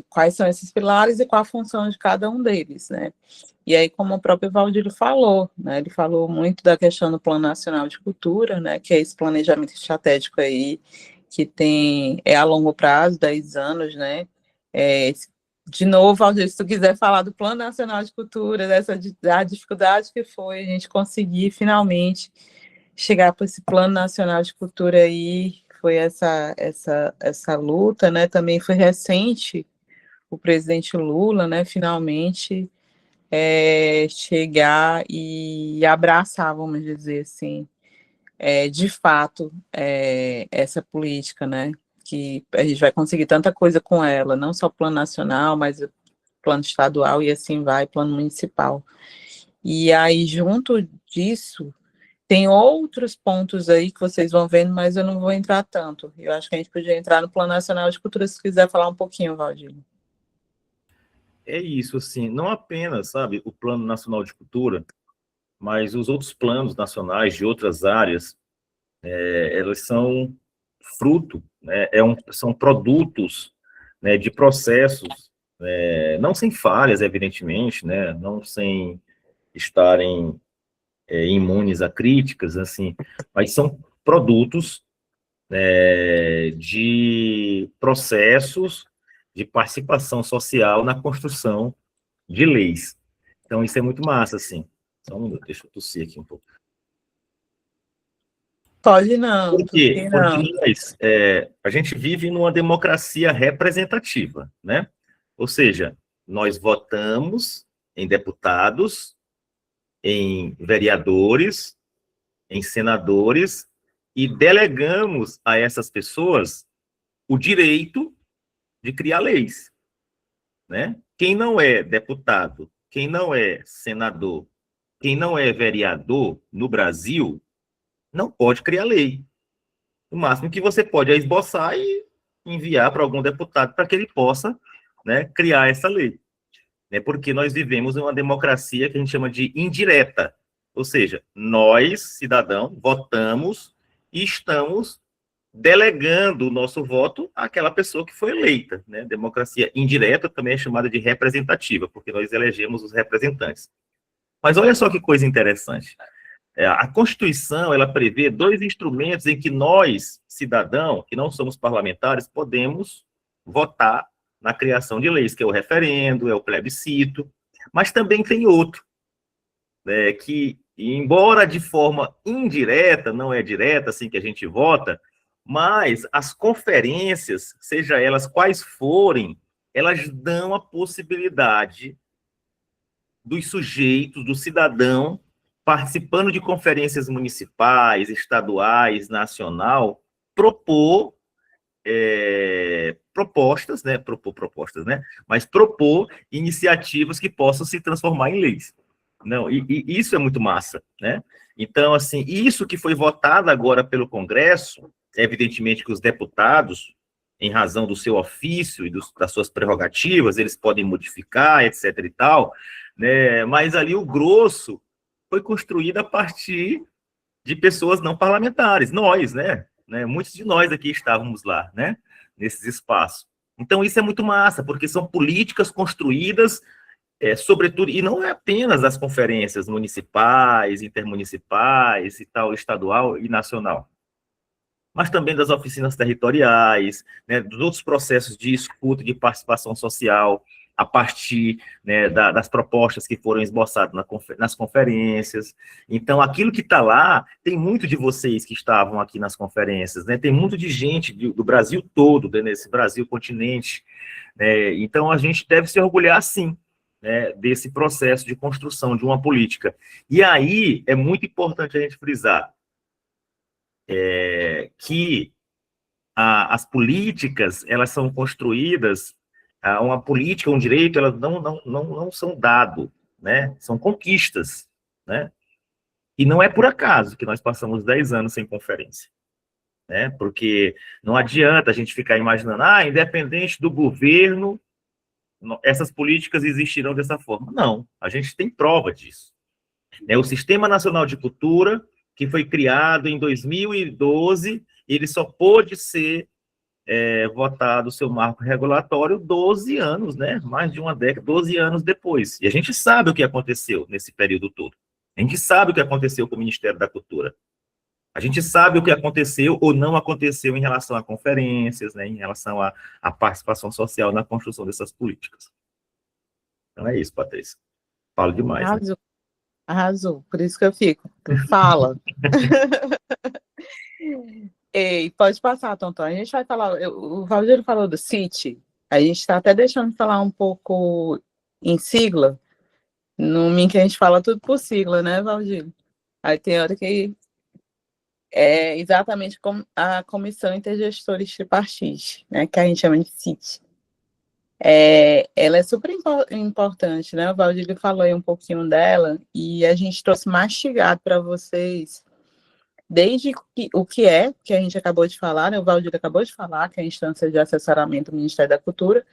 quais são esses pilares e qual a função de cada um deles, né? E aí, como o próprio Valdir falou, né, ele falou muito da questão do Plano Nacional de Cultura, né, que é esse planejamento estratégico aí, que a longo prazo, 10 anos, né? De novo, Valdir, se tu quiser falar do Plano Nacional de Cultura, da dificuldade que foi a gente conseguir finalmente chegar para esse Plano Nacional de Cultura aí, foi essa luta, né? Também foi recente o presidente Lula, né? Finalmente chegar e abraçar, vamos dizer assim, de fato, essa política, né? Que a gente vai conseguir tanta coisa com ela, não só plano nacional, mas plano estadual e assim vai, plano municipal. E aí, junto disso, tem outros pontos aí que vocês vão vendo, mas eu não vou entrar tanto. Eu acho que a gente podia entrar no Plano Nacional de Cultura, se quiser falar um pouquinho, Valdir. É isso, assim, não apenas, sabe, o Plano Nacional de Cultura, mas os outros planos nacionais de outras áreas, elas são fruto, né, são produtos, né, de processos, não sem falhas, evidentemente, né, não sem estarem imunes a críticas, assim, mas são produtos de processos de participação social na construção de leis. Então, isso é muito massa, assim. Só um minuto, deixa eu tossir aqui um pouco. Pode não. Por quê? Porque a gente vive numa democracia representativa, né? Ou seja, nós votamos em deputados, em vereadores, em senadores, e delegamos a essas pessoas o direito de criar leis, né? Quem não é deputado, quem não é senador, quem não é vereador no Brasil, não pode criar lei. O máximo que você pode é esboçar e enviar para algum deputado para que ele possa, né, criar essa lei. Porque nós vivemos em uma democracia que a gente chama de indireta. Ou seja, nós, cidadãos, votamos e estamos delegando o nosso voto àquela pessoa que foi eleita. Né? Democracia indireta também é chamada de representativa, porque nós elegemos os representantes. Mas olha só que coisa interessante. A Constituição, ela prevê 2 instrumentos em que nós, cidadãos, que não somos parlamentares, podemos votar na criação de leis, que é o referendo, é o plebiscito, mas também tem outro, que, embora de forma indireta, não é direta, assim que a gente vota, mas as conferências, seja elas quais forem, elas dão a possibilidade dos sujeitos, do cidadão, participando de conferências municipais, estaduais, nacional, propor propostas, né? Mas propor iniciativas que possam se transformar em leis. Não, e isso é muito massa, né? Então, assim, isso que foi votado agora pelo Congresso, evidentemente que os deputados, em razão do seu ofício e das suas prerrogativas, eles podem modificar, etc. e tal, né? Mas ali o grosso foi construído a partir de pessoas não parlamentares, nós, né? Muitos de nós aqui estávamos lá, né? Nesses espaços. Então, isso é muito massa, porque são políticas construídas, sobretudo, e não é apenas as conferências municipais, intermunicipais e tal, estadual e nacional, mas também das oficinas territoriais, né, dos outros processos de escuta, de participação social, a partir, né, das propostas que foram esboçadas nas conferências. Então, aquilo que está lá, tem muito de vocês que estavam aqui nas conferências, né, tem muito de gente do Brasil todo, né, nesse Brasil continente, né, então a gente deve se orgulhar, sim, né, desse processo de construção de uma política. E aí, é muito importante a gente frisar, que as políticas, elas são construídas, uma política, um direito, elas não são dado, né? São conquistas, né? E não é por acaso que nós passamos 10 anos sem conferência, né? Porque não adianta a gente ficar imaginando, independente do governo, essas políticas existirão dessa forma. Não, a gente tem prova disso. O Sistema Nacional de Cultura, que foi criado em 2012, ele só pôde ser votado o seu marco regulatório 12 anos, né? Mais de uma década, 12 anos depois. E a gente sabe o que aconteceu nesse período todo. A gente sabe o que aconteceu com o Ministério da Cultura. A gente sabe o que aconteceu ou não aconteceu em relação a conferências, né? Em relação à participação social na construção dessas políticas. Então é isso, Patrícia. Falo demais. Arrasou. Né? Arrasou, por isso que eu fico. Tu fala. Ei, pode passar, Tonton. A gente vai falar. O Valdir falou do CIT. A gente está até deixando de falar um pouco em sigla. No MINC a gente fala tudo por sigla, né, Valdir? Aí tem hora que é exatamente como a Comissão Intergestores Tripartite, né, que a gente chama de CIT. Ela é super importante, né? O Valdir falou aí um pouquinho dela e a gente trouxe mastigado para vocês, desde o que a gente acabou de falar, né? O Valdir acabou de falar, que é a instância de assessoramento do Ministério da Cultura,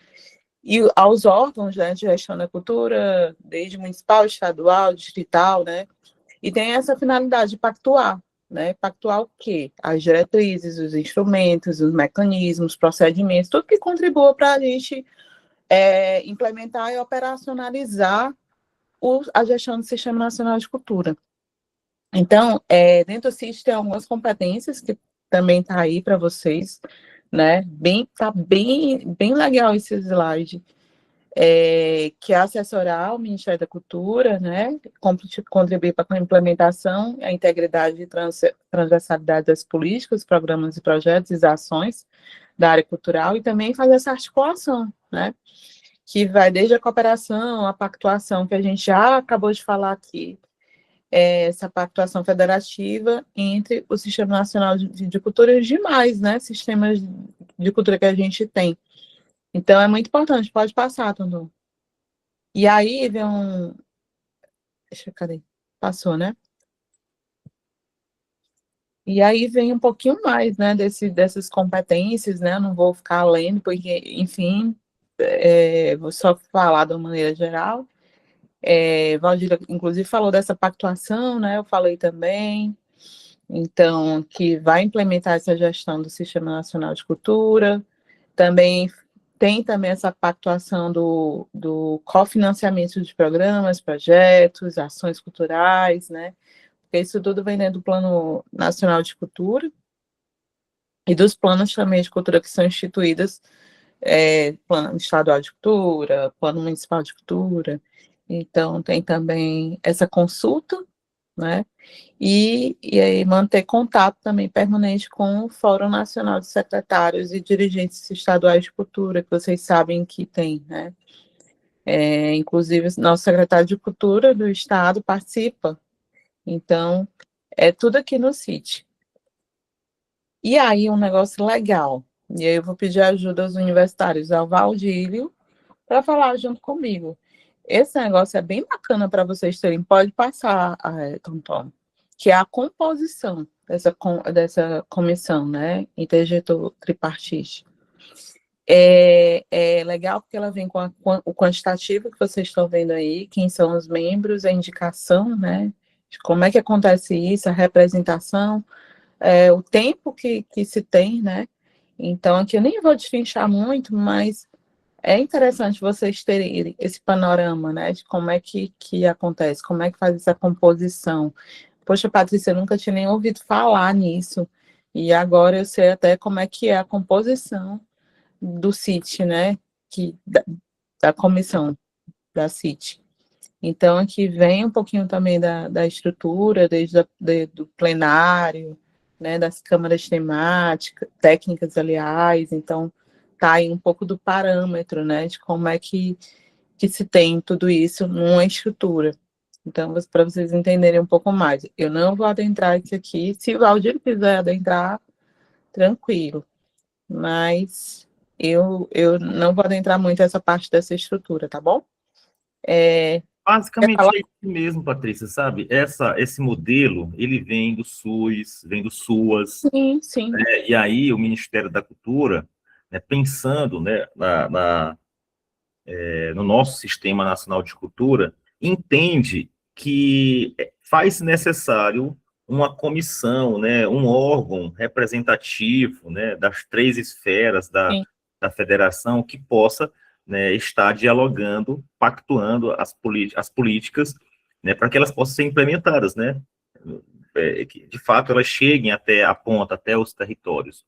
e aos órgãos, né, de gestão da cultura, desde municipal, estadual, distrital, né? E tem essa finalidade de pactuar, né? Pactuar o quê? As diretrizes, os instrumentos, os mecanismos, procedimentos, tudo que contribua para a gente implementar e operacionalizar a gestão do Sistema Nacional de Cultura. Então, dentro do CIT tem algumas competências que também está aí para vocês, né? Tá bem legal esse slide, que é assessorar o Ministério da Cultura, né? Contribuir para a implementação, a integridade e transversalidade das políticas, programas e projetos e ações da área cultural, e também fazer essa articulação, né? Que vai desde a cooperação, a pactuação, que a gente já acabou de falar aqui, essa pactuação federativa entre o Sistema Nacional de Cultura e os demais, né, sistemas de cultura que a gente tem. Então, é muito importante. Pode passar, Tonton. E aí vem cadê? Passou, né? E aí vem um pouquinho mais, né, dessas competências, né? Eu não vou ficar lendo, porque, enfim, vou só falar de uma maneira geral. Valdir, inclusive, falou dessa pactuação, né? Eu falei também. Então, que vai implementar essa gestão do Sistema Nacional de Cultura. Também tem essa pactuação do cofinanciamento de programas, projetos, ações culturais, né? Porque isso tudo vem dentro do Plano Nacional de Cultura e dos planos também de cultura que são instituídos, Plano Estadual de Cultura, Plano Municipal de Cultura. Então, tem também essa consulta, né? E aí manter contato também permanente com o Fórum Nacional de Secretários e Dirigentes Estaduais de Cultura, que vocês sabem que tem, né? Inclusive, nosso secretário de Cultura do Estado participa. Então, é tudo aqui no CIT. E aí, um negócio legal. E aí eu vou pedir ajuda aos universitários, ao Valdílio, para falar junto comigo. Esse negócio é bem bacana para vocês terem. Pode passar, Tonton, que é a composição dessa comissão, né, interjetor tripartite. É legal porque ela vem com o quantitativo que vocês estão vendo aí, quem são os membros, a indicação, né? De como é que acontece isso, a representação, o tempo que se tem, né? Então, aqui eu nem vou destrinchar muito, mas é interessante vocês terem esse panorama, né? De como é que acontece, como é que faz essa composição. Poxa, Patrícia, eu nunca tinha nem ouvido falar nisso, e agora eu sei até como é que é a composição do CIT, né? Da comissão da CIT. Então, aqui vem um pouquinho também da estrutura, do plenário, né, das câmaras temáticas, técnicas, aliás. Então, tá aí um pouco do parâmetro, né, de como é que se tem tudo isso numa estrutura. Então, para vocês entenderem um pouco mais. Eu não vou adentrar isso aqui. Se o Valdir quiser adentrar, tranquilo. Mas eu não vou adentrar muito essa parte dessa estrutura, tá bom? Basicamente é isso mesmo, Patrícia, sabe? Esse modelo, ele vem do SUS, vem do SUAS. Sim, sim. Né? E aí o Ministério da Cultura, né, pensando, né, no nosso Sistema Nacional de Cultura, entende que faz necessário uma comissão, né, um órgão representativo, né, das 3 esferas da federação que possa, né, estar dialogando, pactuando as políticas, né, para que elas possam ser implementadas, né, que de fato elas cheguem até a ponta, até os territórios.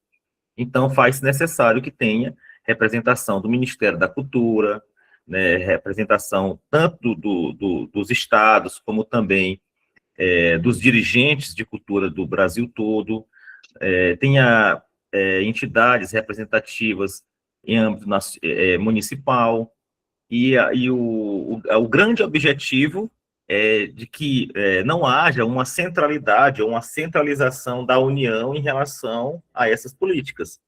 Então, faz necessário que tenha representação do Ministério da Cultura, né, representação tanto dos estados, como também dos dirigentes de cultura do Brasil todo, tenha entidades representativas em âmbito municipal, e o grande objetivo é de que não haja uma centralidade ou uma centralização da União em relação a essas políticas.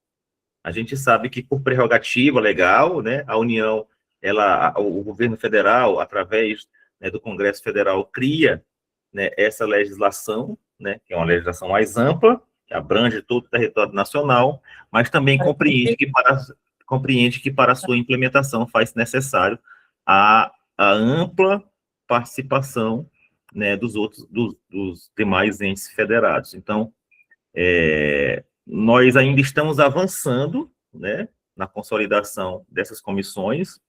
A gente sabe que, por prerrogativa legal, né, a União, o governo federal, através, né, do Congresso Federal, cria, né, essa legislação, né, que é uma legislação mais ampla, que abrange todo o território nacional, mas também compreende que para sua implementação faz necessário a ampla participação, né, dos demais entes federados. Então, nós ainda estamos avançando, né, na consolidação dessas comissões.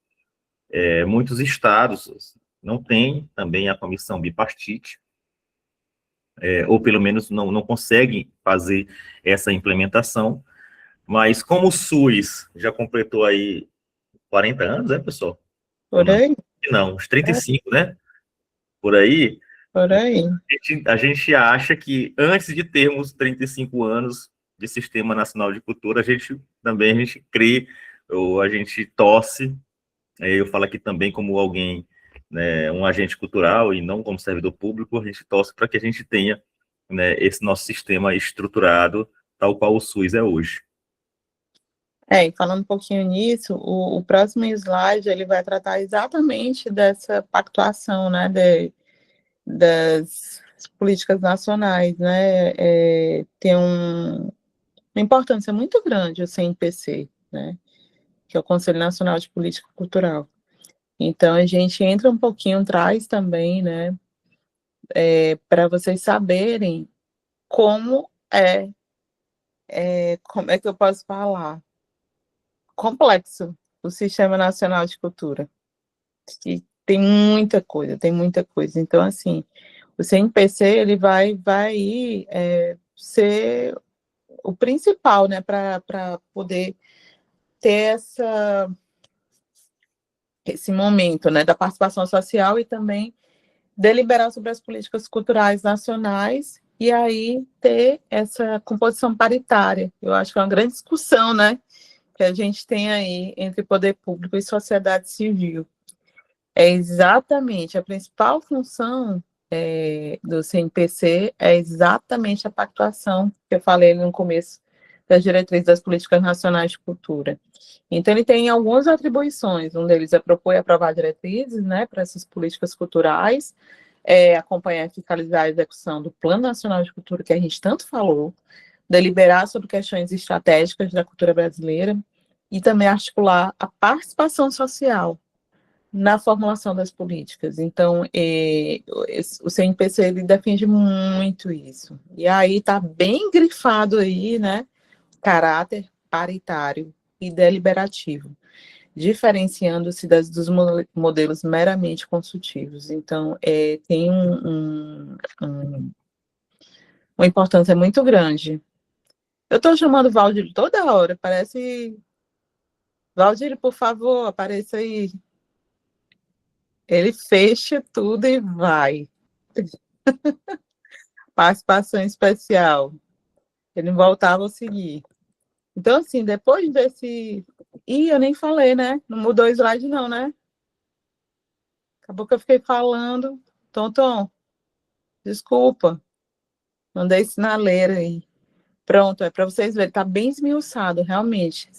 Muitos estados não têm também a comissão bipartite, ou pelo menos não conseguem fazer essa implementação, mas como o SUS já completou aí 40 anos, né, pessoal? Por aí? Não, uns 35, né? Por aí. Por aí. A gente acha que antes de termos 35 anos de Sistema Nacional de Cultura, a gente crê, ou a gente torce, eu falo aqui também como alguém, né, um agente cultural e não como servidor público, a gente torce para que a gente tenha, né, esse nosso sistema estruturado, tal qual o SUS é hoje. E falando um pouquinho nisso, o próximo slide, ele vai tratar exatamente dessa pactuação, né, das políticas nacionais, né, tem uma importância muito grande o CNPC, né, que é o Conselho Nacional de Política Cultural. Então, a gente entra um pouquinho, traz também, né, para vocês saberem como como é que eu posso falar? Complexo o Sistema Nacional de Cultura. E tem muita coisa, tem muita coisa. Então, assim, o CNPC, ele vai ser o principal, né, para poder ter esse momento, né, da participação social e também deliberar sobre as políticas culturais nacionais e aí ter essa composição paritária. Eu acho que é uma grande discussão, né, que a gente tem aí entre poder público e sociedade civil. É exatamente a principal função do CNPC é exatamente a pactuação que eu falei no começo das diretrizes das políticas nacionais de cultura. Então, ele tem algumas atribuições, um deles é propor e aprovar diretrizes, né, para essas políticas culturais, acompanhar e fiscalizar a execução do Plano Nacional de Cultura, que a gente tanto falou, deliberar sobre questões estratégicas da cultura brasileira, e também articular a participação social na formulação das políticas. Então, o CNPC ele defende muito isso. E aí está bem grifado aí, né, caráter paritário e deliberativo, diferenciando-se dos modelos meramente consultivos. Então, tem uma importância muito grande. Eu estou chamando o Valdir toda hora, parece... Valdir, por favor, apareça aí. Ele fecha tudo e vai. Participação especial. Ele não voltava a seguir. Então, assim, depois desse... Ih, eu nem falei, né? Não mudou o slide não, né? Acabou que eu fiquei falando. Tom, desculpa. Mandei sinaleira aí. Pronto, é para vocês verem, está bem esmiuçado, realmente.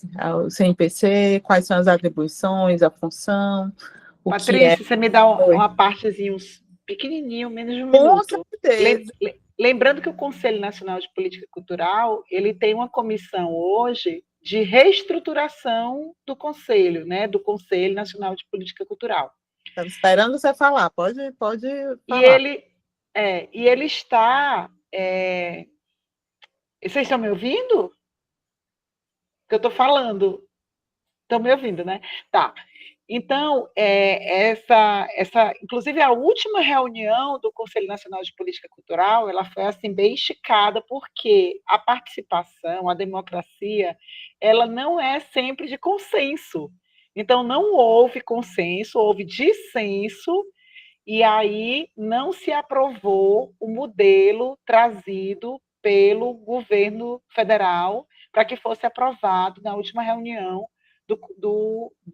O CNPC, quais são as atribuições, a função, o Patrícia, que é... você me dá uma partezinha pequenininho, menos de um Com minuto. certeza. Lembrando que o Conselho Nacional de Política Cultural, ele tem uma comissão hoje de reestruturação do Conselho, né, do Conselho Nacional de Política Cultural. Estava esperando você falar, pode E falar. ele está... Vocês estão me ouvindo? Que eu estou falando. Estão me ouvindo, né? Tá. Então, inclusive a última reunião do Conselho Nacional de Política Cultural, ela foi assim bem esticada, porque a participação, a democracia, ela não é sempre de consenso. Então, não houve consenso, houve dissenso, e aí não se aprovou o modelo trazido pelo governo federal para que fosse aprovado na última reunião do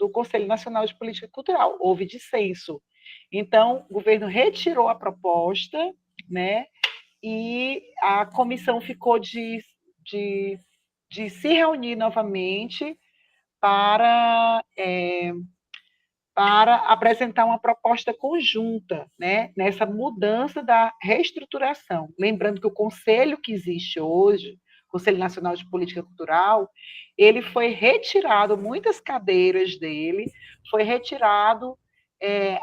Conselho Nacional de Política Cultural. Houve dissenso. Então, o governo retirou a proposta, né, e a comissão ficou de se reunir novamente para apresentar uma proposta conjunta, né, nessa mudança da reestruturação. Lembrando que o conselho que existe hoje, Conselho Nacional de Política Cultural, ele foi retirado, muitas cadeiras dele, foi retirado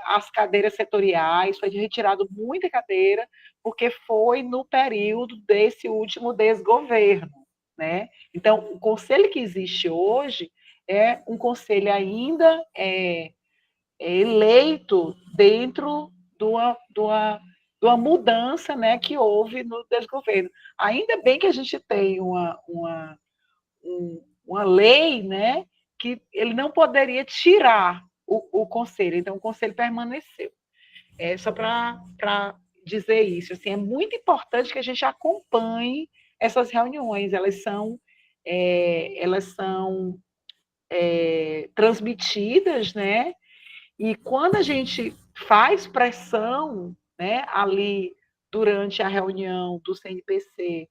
as cadeiras setoriais, foi retirado muita cadeira, porque foi no período desse último desgoverno, né? Então, o conselho que existe hoje é um conselho ainda eleito dentro de uma mudança, né, que houve no desgoverno. Ainda bem que a gente tem uma lei, né, que ele não poderia tirar o conselho, então o conselho permaneceu. Só para dizer isso, assim, é muito importante que a gente acompanhe essas reuniões, elas são transmitidas, né? E quando a gente faz pressão, né, ali durante a reunião do CNPC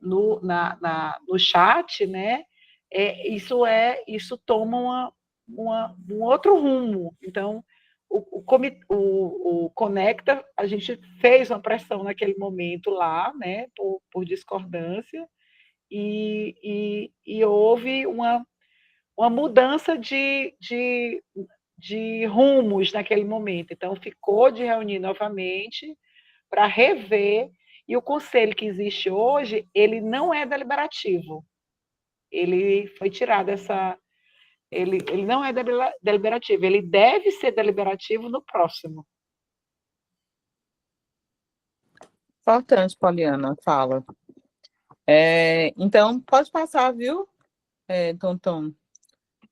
no chat, né, isso toma um outro rumo. Então, o Conecta, a gente fez uma pressão naquele momento lá, né, por discordância, e houve uma mudança de rumos naquele momento. Então, ficou de reunir novamente para rever, e o conselho que existe hoje, ele não é deliberativo. Ele foi tirado ele não é deliberativo, ele deve ser deliberativo no próximo. Importante, Poliana, fala. Então, pode passar, viu, Tom?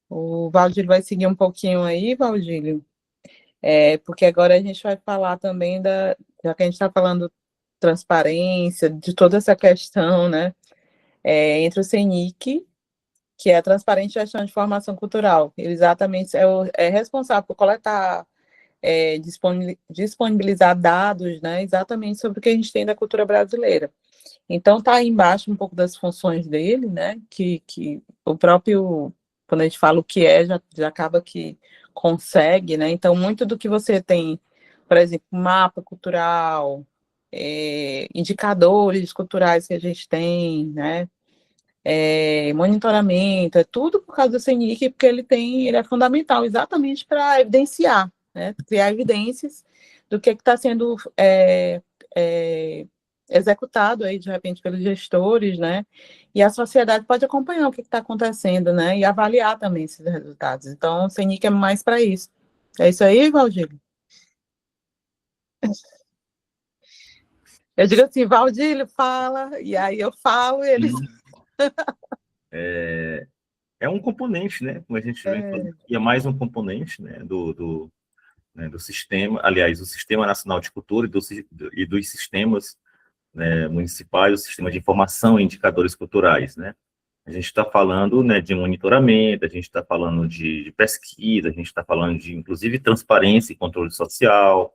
O Valdílio vai seguir um pouquinho aí, Valdílio, porque agora a gente vai falar também já que a gente está falando transparência, de toda essa questão, né, entre o CENIC, que é a Transparente Gestão de Informação Cultural. Ele exatamente é responsável por coletar, disponibilizar dados, né, exatamente sobre o que a gente tem da cultura brasileira. Então, está aí embaixo um pouco das funções dele, né, que o próprio, quando a gente fala o que já acaba que consegue, né, então, muito do que você tem, por exemplo, mapa cultural, indicadores culturais que a gente tem, né, monitoramento, é tudo por causa do CENIC, porque ele é fundamental exatamente para evidenciar, né, criar evidências do que está sendo executado aí, de repente, pelos gestores, né, e a sociedade pode acompanhar o que está acontecendo, né, e avaliar também esses resultados. Então, o CENIC é mais para isso. É isso aí, Valdir? Eu digo assim, Valdir, fala, e aí eu falo, e eles... É um componente, né, como a gente vem falando, e é mais um componente, né, do sistema, aliás, do Sistema Nacional de Cultura e dos sistemas, né, municipais, o sistema de informação e indicadores culturais, né. A gente está falando, né, de monitoramento, a gente está falando de pesquisa, a gente está falando de, inclusive, transparência e controle social.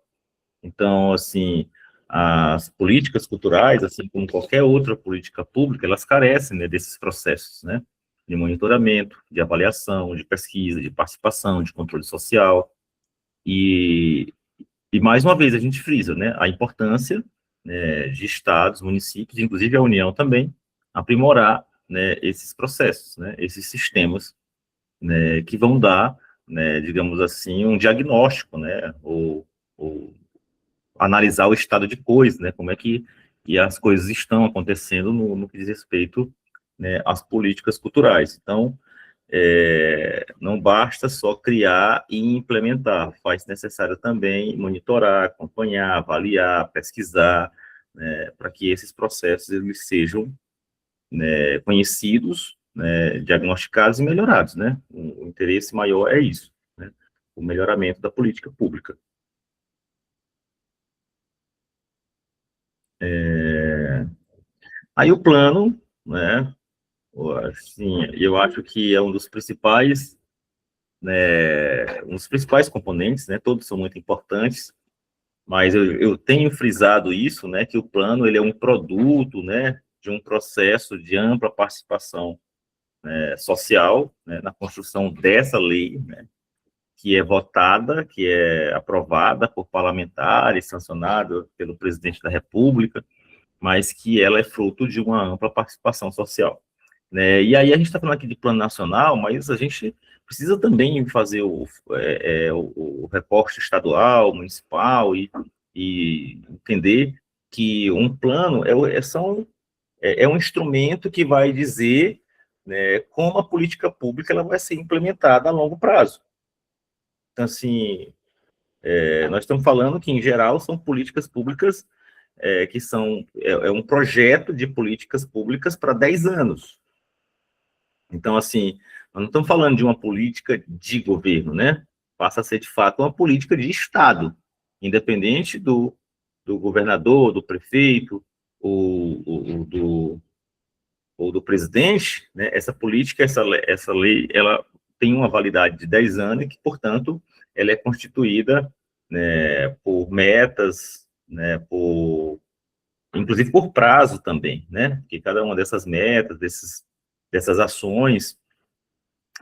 Então, assim, as políticas culturais, assim como qualquer outra política pública, elas carecem, né, desses processos, né, de monitoramento, de avaliação, de pesquisa, de participação, de controle social. E mais uma vez, a gente frisa, né, a importância, né, de estados, municípios, inclusive a União também, aprimorar, né, esses processos, né, esses sistemas, né, que vão dar, né, digamos assim, um diagnóstico, né, ou analisar o estado de coisas, né, como é que e as coisas estão acontecendo no que diz respeito, né, às políticas culturais. Então, não basta só criar e implementar, faz necessário também monitorar, acompanhar, avaliar, pesquisar, né, para que esses processos eles sejam, né, conhecidos, né, diagnosticados e melhorados, né? O interesse maior é isso, né? O melhoramento da política pública. Aí o plano, né? Assim, eu acho que é um dos principais, né, um dos principais componentes, né? Todos são muito importantes, mas eu tenho frisado isso, né? Que o plano ele é um produto, né? De um processo de ampla participação, social, né, na construção dessa lei, né, que é votada, que é aprovada por parlamentares, sancionada pelo presidente da República, mas que ela é fruto de uma ampla participação social, né? E aí a gente está falando aqui de plano nacional, mas a gente precisa também fazer o recorte estadual, municipal e entender que um plano é um instrumento que vai dizer, né, como a política pública ela vai ser implementada a longo prazo. Então, assim, nós estamos falando que, em geral, são políticas públicas que são um projeto de políticas públicas para 10 anos. Então, assim, nós não estamos falando de uma política de governo, né? Passa a ser, de fato, uma política de Estado, independente do governador, do prefeito, ou do presidente, né? Essa política, essa lei, ela tem uma validade de 10 anos e que, portanto, ela é constituída, né, por metas, né, inclusive por prazo também, né? Porque cada uma dessas metas, dessas ações,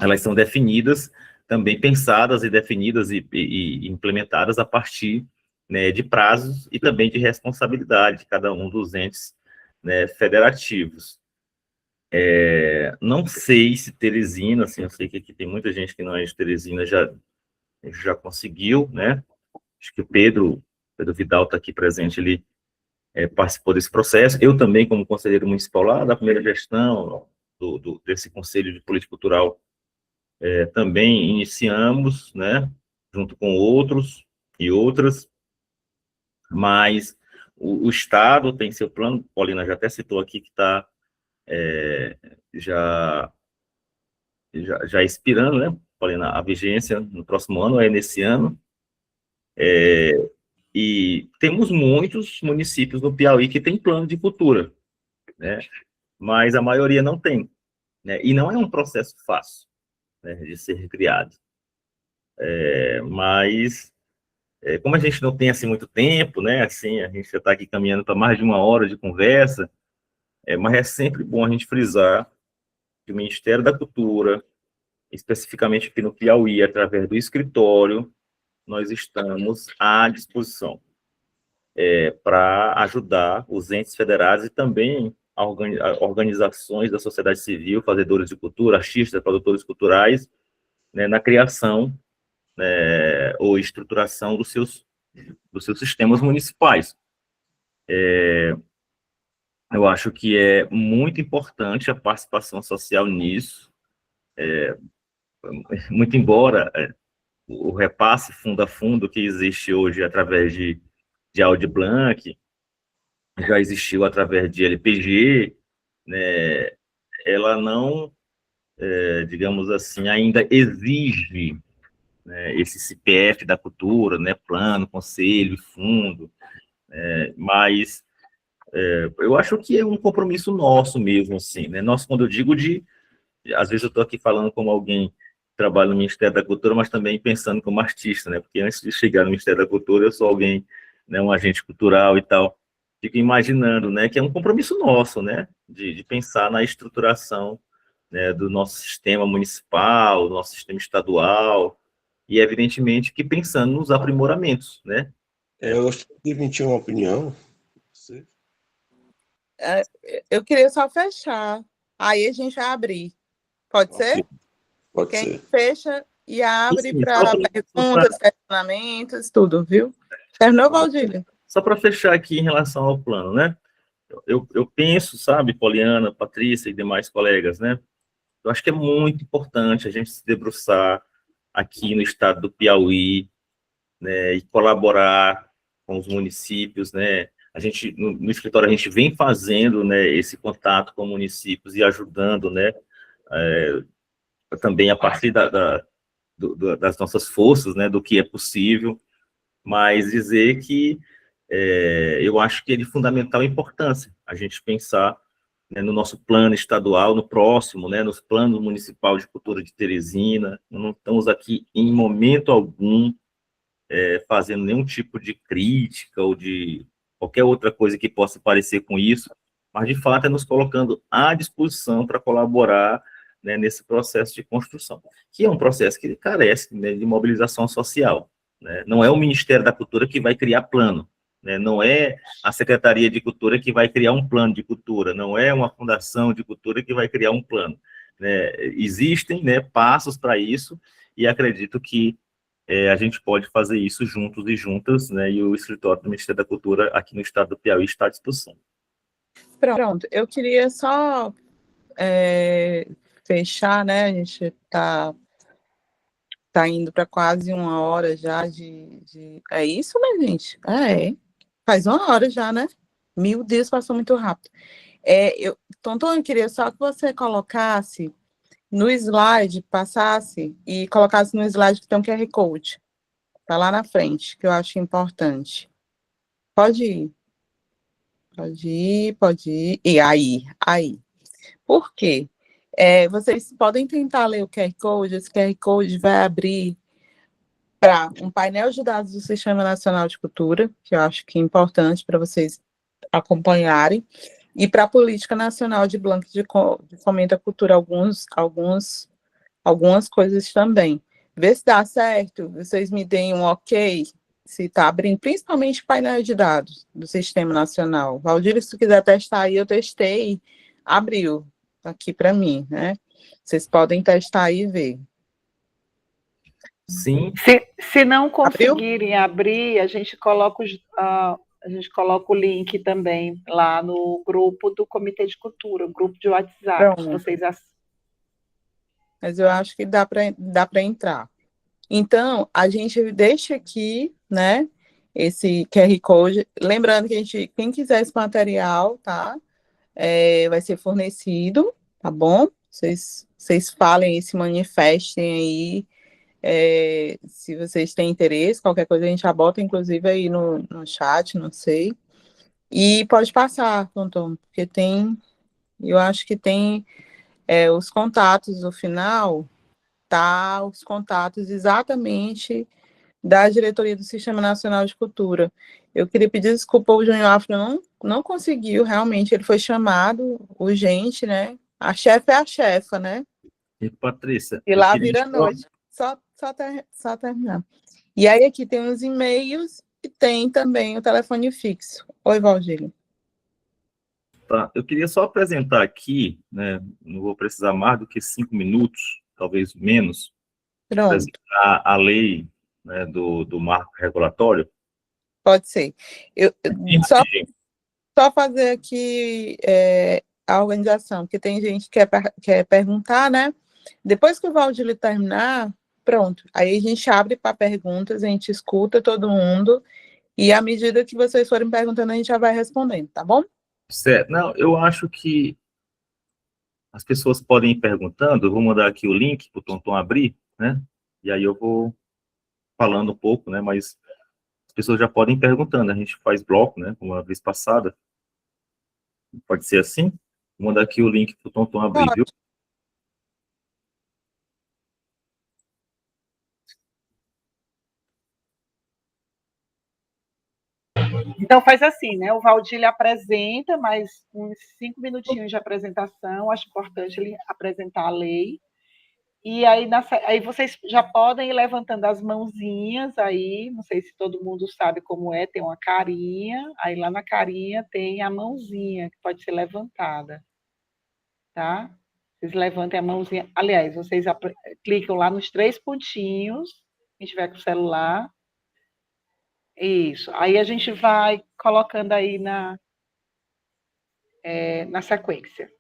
elas são definidas, também pensadas e definidas e implementadas a partir, né, de prazos e também de responsabilidade de cada um dos entes, né, federativos. Não sei se Teresina, assim, eu sei que aqui tem muita gente que não é de Teresina, já conseguiu, né? Acho que o Pedro Vidal está aqui presente, ele participou desse processo. Eu também, como conselheiro municipal lá da primeira gestão desse Conselho de Política Cultural, também iniciamos, né, junto com outros e outras, mas o Estado tem seu plano, Paulina já até citou aqui que está já expirando, né, Paulina, a vigência no próximo ano, nesse ano, e temos muitos municípios no Piauí que têm plano de cultura, né, mas a maioria não tem, né, e não é um processo fácil, né, de ser criado. Mas, como a gente não tem, assim, muito tempo, né, assim, a gente já está aqui caminhando para mais de 1 hora de conversa, mas é sempre bom a gente frisar que o Ministério da Cultura, especificamente aqui no Piauí, através do escritório, nós estamos à disposição para ajudar os entes federados e também organizações da sociedade civil, fazedores de cultura, artistas, produtores culturais, né, na criação, né, ou estruturação dos seus sistemas municipais. Eu acho que é muito importante a participação social nisso, muito embora o repasse fundo a fundo que existe hoje através de Aldir Blanc, já existiu através de LPG, né, ela não, digamos assim, ainda exige, né, esse CPF da cultura, né, plano, conselho, fundo, mas eu acho que é um compromisso nosso mesmo, assim, né, nosso, quando eu digo às vezes eu estou aqui falando como alguém que trabalha no Ministério da Cultura, mas também pensando como artista, né, porque antes de chegar no Ministério da Cultura, eu sou alguém, né, um agente cultural e tal, fico imaginando, né, que é um compromisso nosso, né, de pensar na estruturação, né, do nosso sistema municipal, do nosso sistema estadual, e evidentemente que pensando nos aprimoramentos, né. Eu gostaria de emitir uma opinião. Eu queria só fechar, aí a gente vai abrir. Pode ser? Pode Quem ser. fecha e abre Sim, para perguntas, questionamentos, tudo, viu? Terminou, Valdílio? Só para fechar aqui em relação ao plano, né? Eu penso, sabe, Poliana, Patrícia e demais colegas, né? Eu acho que é muito importante a gente se debruçar aqui no estado do Piauí, né, e colaborar com os municípios, né? A gente, no escritório, a gente vem fazendo, né, esse contato com municípios e ajudando, né, também a partir das nossas forças, né, do que é possível, mas dizer que eu acho que é de fundamental importância a gente pensar, né, no nosso plano estadual, no próximo, né, nos planos municipal de cultura de Teresina. Não estamos aqui em momento algum fazendo nenhum tipo de crítica ou de qualquer outra coisa que possa parecer com isso, mas de fato é nos colocando à disposição para colaborar, né, nesse processo de construção, que é um processo que carece, né, de mobilização social, né? Não é o Ministério da Cultura que vai criar plano, né? Não é a Secretaria de Cultura que vai criar um plano de cultura, não é uma fundação de cultura que vai criar um plano, né? Existem, né, passos para isso, e acredito que a gente pode fazer isso juntos e juntas, né? E o escritório do Ministério da Cultura aqui no estado do Piauí está à disposição. Pronto, eu queria só fechar, né? A gente está indo para quase 1 hora já de... É isso, né, gente? Faz 1 hora já, né? Meu Deus, passou muito rápido. Tonton, eu queria só que você colocasse no slide, passasse e colocasse no slide que tem um QR Code. Tá lá na frente, que eu acho importante. Pode ir. Pode ir, pode ir. E aí. Por quê? Vocês podem tentar ler o QR Code, esse QR Code vai abrir para um painel de dados do Sistema Nacional de Cultura, que eu acho que é importante para vocês acompanharem, e para a Política Nacional de Blanc de Fomento à Cultura, algumas coisas também. Vê se dá certo, vocês me deem um ok, se está abrindo, principalmente o painel de dados do Sistema Nacional. Valdir, se tu quiser testar aí, eu testei, abriu aqui para mim, né? Vocês podem testar aí e ver. Sim. Se não conseguirem abrir, a gente coloca o link também lá no grupo do Comitê de Cultura, o grupo de WhatsApp. Mas eu acho que dá para entrar. Então, a gente deixa aqui, né, esse QR Code. Lembrando que quem quiser esse material, tá, vai ser fornecido, tá bom? Vocês falem e se manifestem aí, se vocês têm interesse, qualquer coisa a gente já bota, inclusive, aí no chat, não sei. E pode passar, Tonton, porque eu acho que tem os contatos no final, tá? Os contatos exatamente da diretoria do Sistema Nacional de Cultura. Eu queria pedir desculpa, o Júnior Afro não conseguiu, realmente, ele foi chamado urgente, né? A chefe é a chefa, né? E, Patrícia... E lá vira noite. Só terminar. E aí aqui tem os e-mails e tem também o telefone fixo. Oi, Valdílio. Tá, eu queria só apresentar aqui, né, não vou precisar mais do que 5 minutos, talvez menos, apresentar a lei, né, do marco regulatório. Pode ser. Só fazer aqui a organização, porque tem gente que quer perguntar, né? Depois que o Valdir terminar, pronto. Aí a gente abre para perguntas, a gente escuta todo mundo, e à medida que vocês forem perguntando, a gente já vai respondendo, tá bom? Certo. Não, eu acho que as pessoas podem ir perguntando, eu vou mandar aqui o link para o Tonton abrir, né? E aí eu vou falando um pouco, né? Mas as pessoas já podem ir perguntando, a gente faz bloco, né? Como a vez passada. Pode ser assim? Vou mandar aqui o link para o Tonton abrir, viu? Então faz assim, né? O Valdir apresenta, mais uns 5 minutinhos de apresentação. Acho importante ele apresentar a lei. E aí, aí vocês já podem ir levantando as mãozinhas aí. Não sei se todo mundo sabe como é, tem uma carinha. Aí lá na carinha tem a mãozinha que pode ser levantada. Tá? Vocês levantem a mãozinha. Aliás, vocês clicam lá nos 3 pontinhos, quem tiver com o celular. Isso. Aí a gente vai colocando aí na sequência.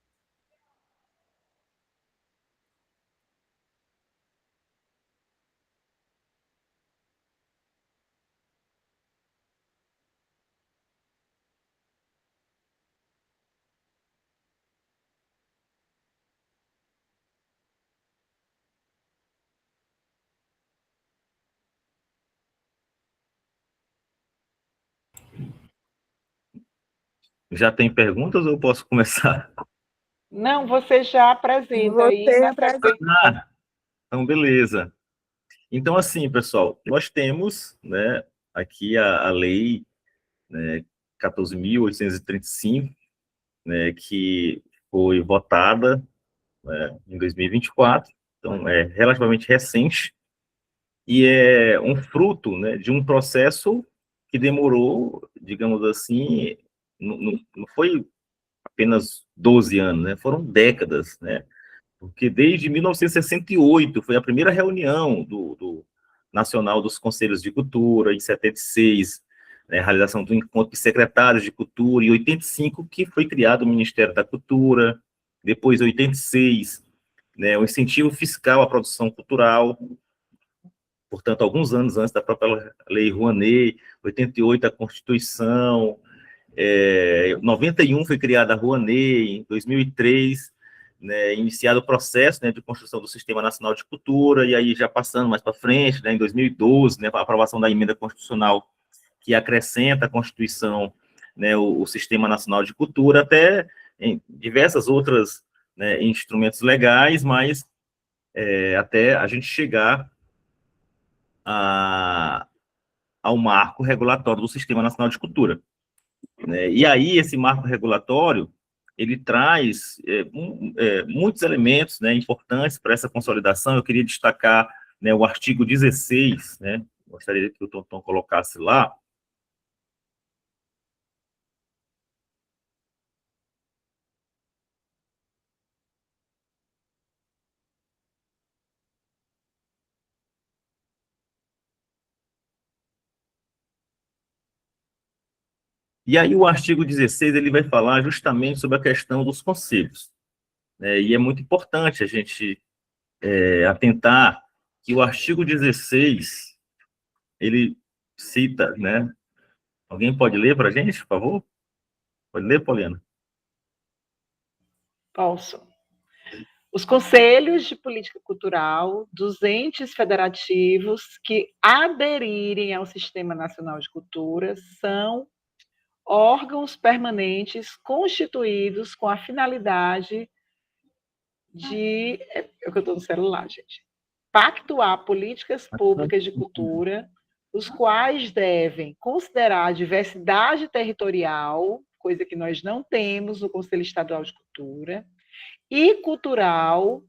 Já tem perguntas ou eu posso começar? Não, você já apresenta aí na sequência. Então, beleza. Então, assim, pessoal, nós temos, né, aqui a lei, né, 14.835, né, que foi votada, né, em 2024, então é relativamente recente, e é um fruto, né, de um processo que demorou, digamos assim, não foi apenas 12 anos, né, foram décadas, né, porque desde 1968 foi a primeira reunião do Nacional dos Conselhos de Cultura, em 76, né, a realização do encontro de secretários de cultura, em 85 que foi criado o Ministério da Cultura, depois 86, né, o incentivo fiscal à produção cultural, portanto, alguns anos antes da própria Lei Rouanet, 88 a Constituição, 91 foi criada a Rouanet, em 2003, né, iniciado o processo, né, de construção do Sistema Nacional de Cultura, e aí já passando mais para frente, né, em 2012, né, a aprovação da emenda constitucional que acrescenta à Constituição, né, o Sistema Nacional de Cultura, até em diversas outras, né, instrumentos legais, mas até a gente chegar ao marco regulatório do Sistema Nacional de Cultura. Né? E aí, esse marco regulatório, ele traz muitos elementos, né, importantes para essa consolidação. Eu queria destacar, né, o artigo 16, né, gostaria que o Tonton colocasse lá. E aí o artigo 16, ele vai falar justamente sobre a questão dos conselhos. Né? E é muito importante a gente atentar que o artigo 16, ele cita, né? Alguém pode ler para a gente, por favor? Pode ler, Poliana? Posso. Os conselhos de política cultural dos entes federativos que aderirem ao Sistema Nacional de Cultura são órgãos permanentes constituídos com a finalidade de... É que eu estou no celular, gente. Pactuar políticas públicas de cultura, os quais devem considerar a diversidade territorial, coisa que nós não temos no Conselho Estadual de Cultura, e cultural,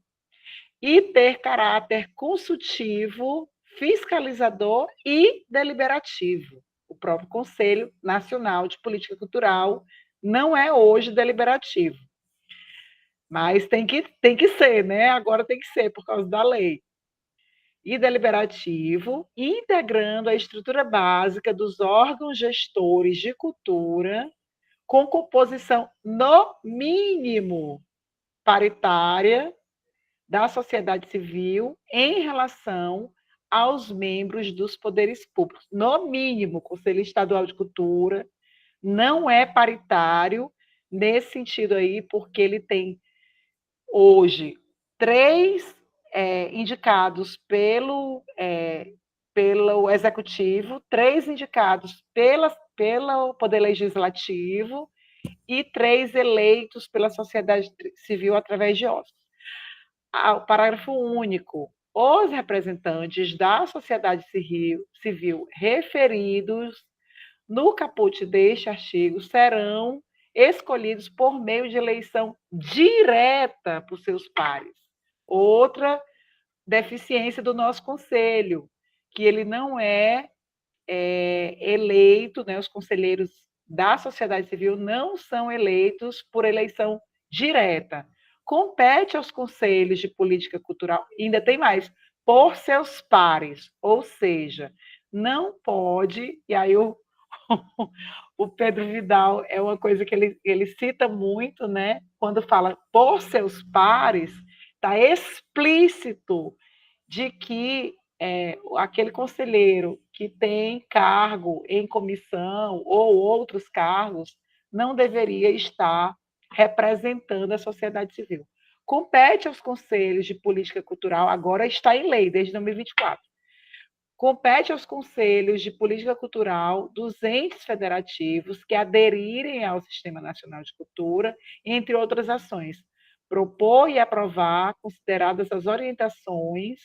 e ter caráter consultivo, fiscalizador e deliberativo. O próprio Conselho Nacional de Política Cultural não é hoje deliberativo. Mas tem que ser, né? Agora tem que ser, por causa da lei. E deliberativo, integrando a estrutura básica dos órgãos gestores de cultura, com composição, no mínimo, paritária da sociedade civil em relação aos membros dos poderes públicos. No mínimo, o Conselho Estadual de Cultura não é paritário nesse sentido aí, porque ele tem hoje 3 indicados pelo Executivo, 3 indicados pelo Poder Legislativo e 3 eleitos pela sociedade civil através de órgãos. O parágrafo único. Os representantes da sociedade civil referidos no caput deste artigo serão escolhidos por meio de eleição direta por seus pares. Outra deficiência do nosso conselho, que ele não é eleito, né, os conselheiros da sociedade civil não são eleitos por eleição direta. Compete aos conselhos de política cultural, ainda tem mais, por seus pares, ou seja, não pode, e aí o Pedro Vidal é uma coisa que ele cita muito, né? Quando fala por seus pares, está explícito de que aquele conselheiro que tem cargo em comissão ou outros cargos não deveria estar representando a sociedade civil. Compete aos conselhos de política cultural, agora está em lei, desde 2024, compete aos conselhos de política cultural dos entes federativos que aderirem ao Sistema Nacional de Cultura, entre outras ações, propor e aprovar, consideradas as orientações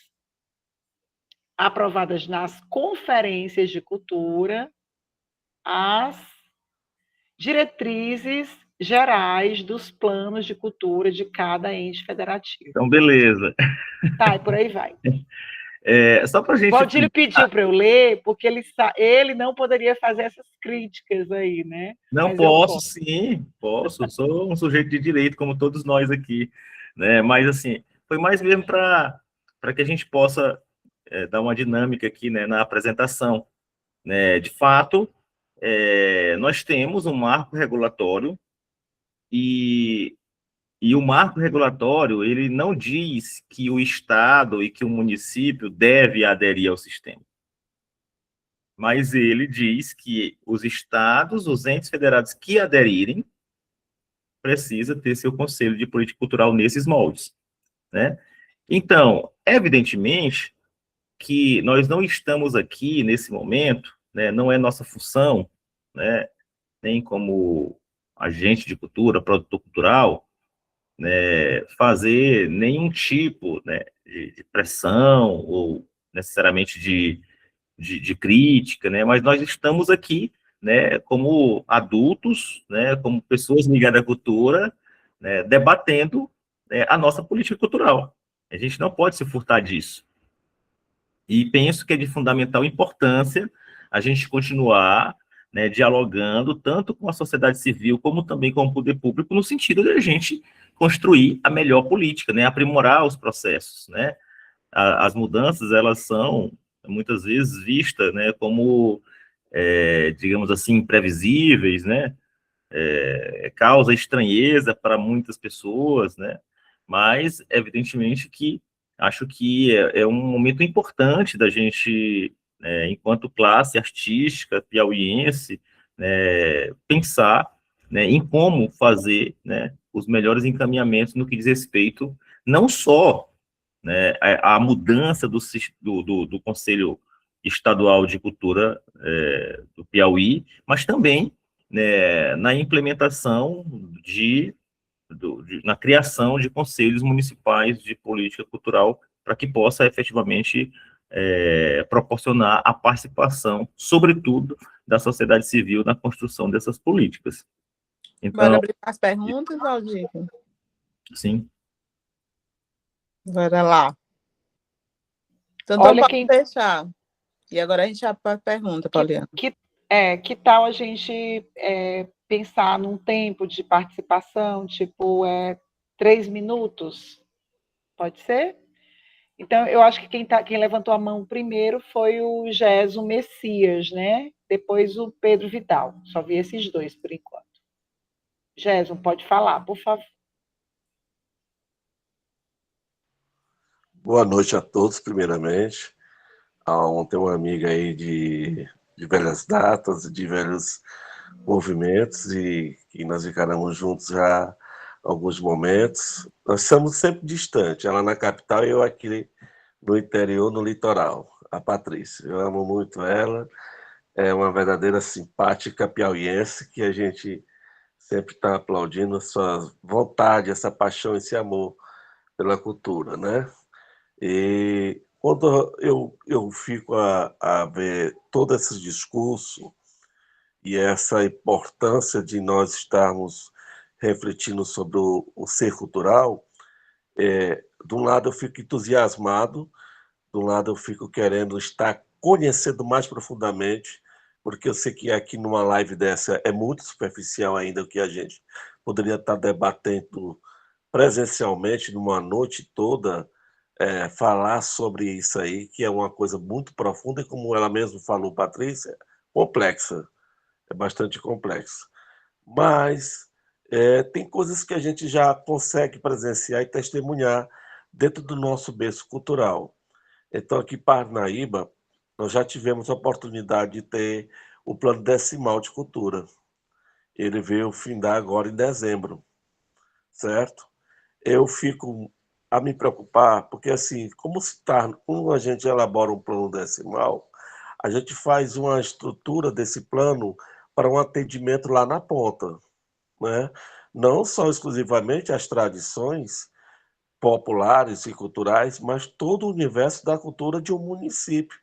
aprovadas nas conferências de cultura, as diretrizes gerais dos planos de cultura de cada ente federativo. Então, beleza. Tá, e por aí vai. Só para a gente... Valdir pediu para eu ler, porque ele não poderia fazer essas críticas aí, né? Não, mas posso sim, posso. Sou um sujeito de direito, como todos nós aqui, né? Mas, assim, foi mais mesmo para que a gente possa dar uma dinâmica aqui, né, na apresentação, né? De fato, nós temos um marco regulatório e o marco regulatório, ele não diz que o Estado e que o município deve aderir ao sistema. Mas ele diz que os estados, os entes federados que aderirem, precisa ter seu conselho de política cultural nesses moldes, né? Então, evidentemente que nós não estamos aqui, nesse momento, né, não é nossa função, né, nem como agente de cultura, produtor cultural, né, fazer nenhum tipo, né, de pressão ou necessariamente de crítica, né, mas nós estamos aqui, né, como adultos, né, como pessoas ligadas à cultura, né, debatendo, né, a nossa política cultural. A gente não pode se furtar disso. E penso que é de fundamental importância a gente continuar, né, dialogando tanto com a sociedade civil como também com o poder público, no sentido de a gente construir a melhor política, né, aprimorar os processos, né. As mudanças, elas são muitas vezes vistas, né, como, digamos assim, imprevisíveis, né, causa estranheza para muitas pessoas, né, mas evidentemente que acho que é um momento importante da gente, enquanto classe artística piauiense, pensar, né, em como fazer, né, os melhores encaminhamentos no que diz respeito não só, né, a mudança do Conselho Estadual de Cultura do Piauí, mas também, né, na implementação na criação de conselhos municipais de política cultural, para que possa efetivamente proporcionar a participação, sobretudo, da sociedade civil na construção dessas políticas. Então, bora abrir as perguntas, Valdir? Sim. Bora lá. Então, pode fechar. E agora a gente abre para a pergunta, Pauliana. Que tal a gente pensar num tempo de participação, tipo, 3 minutos, pode ser? Então, eu acho que quem levantou a mão primeiro foi o Gerson Messias, né? Depois o Pedro Vidal. Só vi esses dois por enquanto. Gerson, pode falar, por favor. Boa noite a todos, primeiramente. Ontem uma amiga aí de velhas datas, de velhos movimentos, e que nós encaramos juntos já alguns momentos. Nós somos sempre distantes, ela na capital e eu aqui no interior, no litoral. A Patrícia, eu amo muito ela, é uma verdadeira simpática piauiense que a gente sempre está aplaudindo a sua vontade, essa paixão, esse amor pela cultura, né? E quando eu fico a ver todo esse discurso e essa importância de nós estarmos refletindo sobre o ser cultural, de um lado eu fico entusiasmado, de um lado eu fico querendo estar conhecendo mais profundamente, porque eu sei que aqui numa live dessa é muito superficial ainda o que a gente poderia estar debatendo presencialmente numa noite toda, falar sobre isso aí, que é uma coisa muito profunda e, como ela mesma falou, Patrícia, complexa, é bastante complexa. Mas tem coisas que a gente já consegue presenciar e testemunhar dentro do nosso berço cultural. Então, aqui em Parnaíba, nós já tivemos a oportunidade de ter o Plano Decimal de Cultura. Ele veio findar agora em dezembro, certo? Eu fico a me preocupar, porque assim, como a gente elabora um plano decimal, a gente faz uma estrutura desse plano para um atendimento lá na ponta, né? Não só exclusivamente as tradições populares e culturais, mas todo o universo da cultura de um município,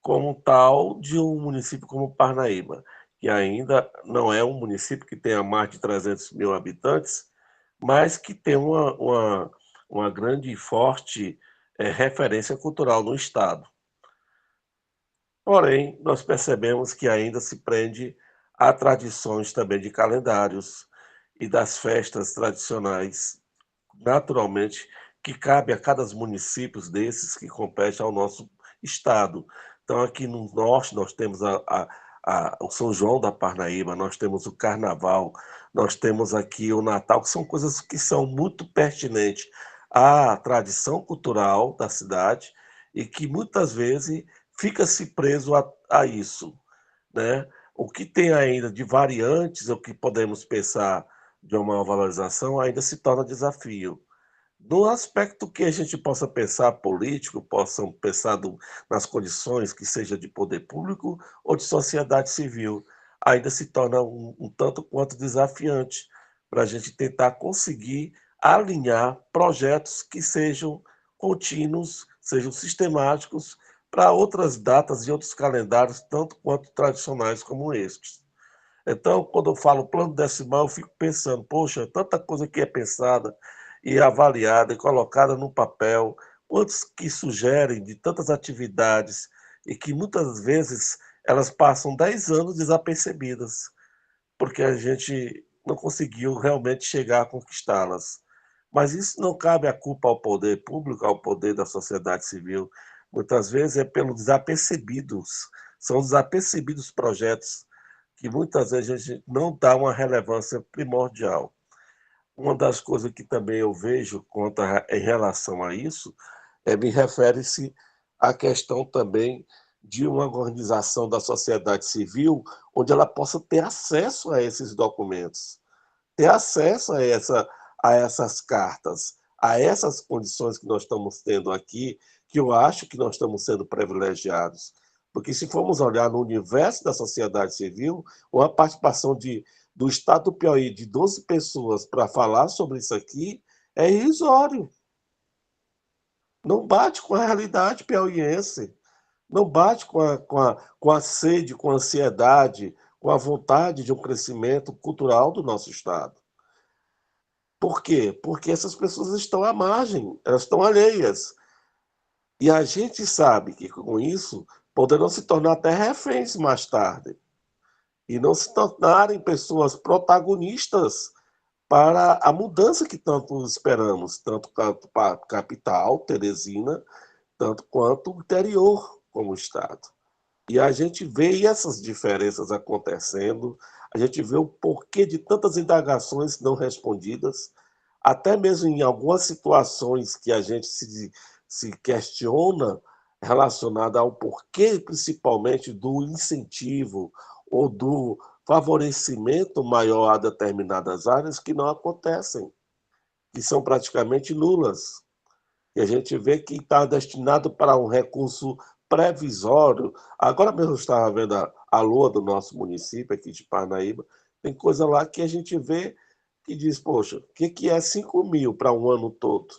como tal, de um município como Parnaíba, que ainda não é um município que tenha mais de 300 mil habitantes, mas que tem uma grande e forte referência cultural no Estado. Porém, nós percebemos que ainda se prende a tradições também de calendários e das festas tradicionais, naturalmente, que cabe a cada município desses que compete ao nosso Estado. Então, aqui no Norte, nós temos o São João da Parnaíba, nós temos o Carnaval, nós temos aqui o Natal, que são coisas que são muito pertinentes à tradição cultural da cidade e que muitas vezes fica-se preso a isso, né? O que tem ainda de variantes, o que podemos pensar de uma maior valorização, ainda se torna desafio. No aspecto que a gente possa pensar político, possam pensar nas condições que seja de poder público ou de sociedade civil, ainda se torna um tanto quanto desafiante para a gente tentar conseguir alinhar projetos que sejam contínuos, sejam sistemáticos para outras datas e outros calendários, tanto quanto tradicionais como estes. Então, quando eu falo plano decimal, eu fico pensando, poxa, tanta coisa que é pensada e avaliada e colocada no papel, quantos que sugerem de tantas atividades e que muitas vezes elas passam 10 anos desapercebidas, porque a gente não conseguiu realmente chegar a conquistá-las. Mas isso não cabe a culpa ao poder público, ao poder da sociedade civil. Muitas vezes é pelo desapercebidos, são desapercebidos projetos que muitas vezes a gente não dá uma relevância primordial. Uma das coisas que também eu vejo em relação a isso me refere-se à questão também de uma organização da sociedade civil onde ela possa ter acesso a esses documentos, ter acesso a essas cartas, a essas condições que nós estamos tendo aqui, que eu acho que nós estamos sendo privilegiados. Porque se formos olhar no universo da sociedade civil, uma participação do Estado do Piauí de 12 pessoas para falar sobre isso aqui é irrisório. Não bate com a realidade piauiense, não bate com a sede, com a ansiedade, com a vontade de um crescimento cultural do nosso Estado. Por quê? Porque essas pessoas estão à margem, elas estão alheias. E a gente sabe que com isso poderão se tornar até reféns mais tarde. e não se tornarem pessoas protagonistas para a mudança que tanto esperamos, tanto para a capital, Teresina, tanto quanto o interior como Estado. E a gente vê essas diferenças acontecendo, a gente vê o porquê de tantas indagações não respondidas, até mesmo em algumas situações que a gente se questiona relacionada ao porquê, principalmente, do incentivo ou do favorecimento maior a determinadas áreas que não acontecem, que são praticamente nulas. E a gente vê que está destinado para um recurso previsório. Agora mesmo eu estava vendo a lua do nosso município, aqui de Parnaíba, tem coisa lá que a gente vê que diz, poxa, o que é 5 mil para um ano todo?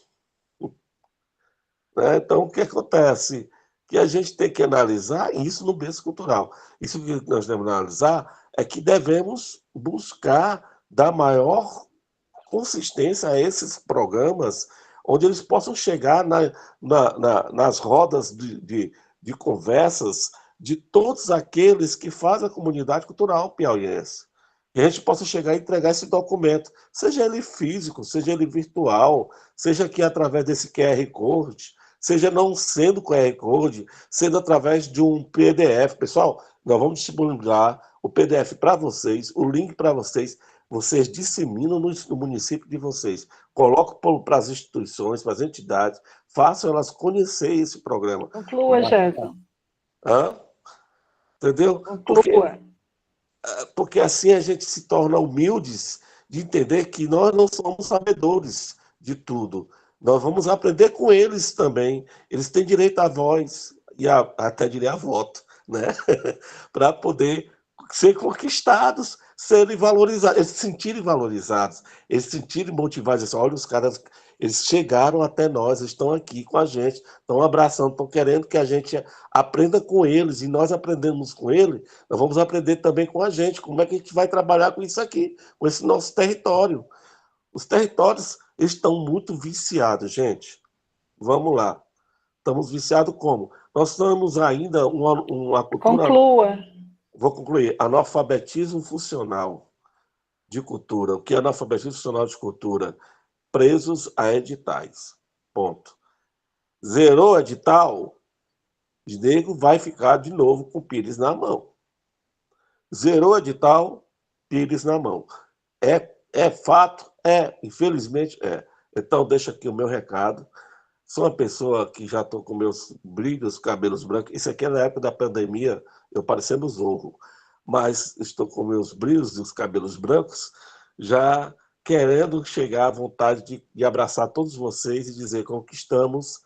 Né? Então, o que acontece? Que a gente tem que analisar isso no berço cultural. Isso que nós devemos analisar é que devemos buscar dar maior consistência a esses programas, onde eles possam chegar nas rodas de conversas de todos aqueles que fazem a comunidade cultural piauiense. E a gente possa chegar e entregar esse documento, seja ele físico, seja ele virtual, seja aqui através desse QR Code, seja não sendo QR Code, sendo através de um PDF. Pessoal, nós vamos disponibilizar o PDF para vocês, o link para vocês, vocês disseminam no município de vocês, colocam para as instituições, para as entidades, façam elas conhecer esse programa. Conclua, Gerson. Entendeu? Conclua. Porque assim a gente se torna humildes de entender que nós não somos sabedores de tudo. Nós vamos aprender com eles também. Eles têm direito à voz e até diria a voto, né? Para poder ser conquistados, serem valorizados, eles se sentirem valorizados, eles se sentirem motivados. Assim, olha, os caras, eles chegaram até nós, estão aqui com a gente, estão abraçando, estão querendo que a gente aprenda com eles, e nós aprendemos com eles, nós vamos aprender também com a gente, como é que a gente vai trabalhar com isso aqui, com esse nosso território. Os territórios estão muito viciados, gente. Vamos lá. Estamos viciados como? Nós temos ainda uma cultura... Conclua. Vou concluir. Analfabetismo funcional de cultura. O que é analfabetismo funcional de cultura? Presos a editais. Ponto. Zerou edital, o nego vai ficar de novo com pires na mão. Zerou edital, pires na mão. É fato? Infelizmente é. Então, deixa aqui o meu recado. Sou uma pessoa que já estou com meus brilhos, cabelos brancos. Isso aqui é na época da pandemia, eu parecendo zorro. Mas estou com meus brilhos e os cabelos brancos, já querendo chegar à vontade de abraçar todos vocês e dizer que conquistamos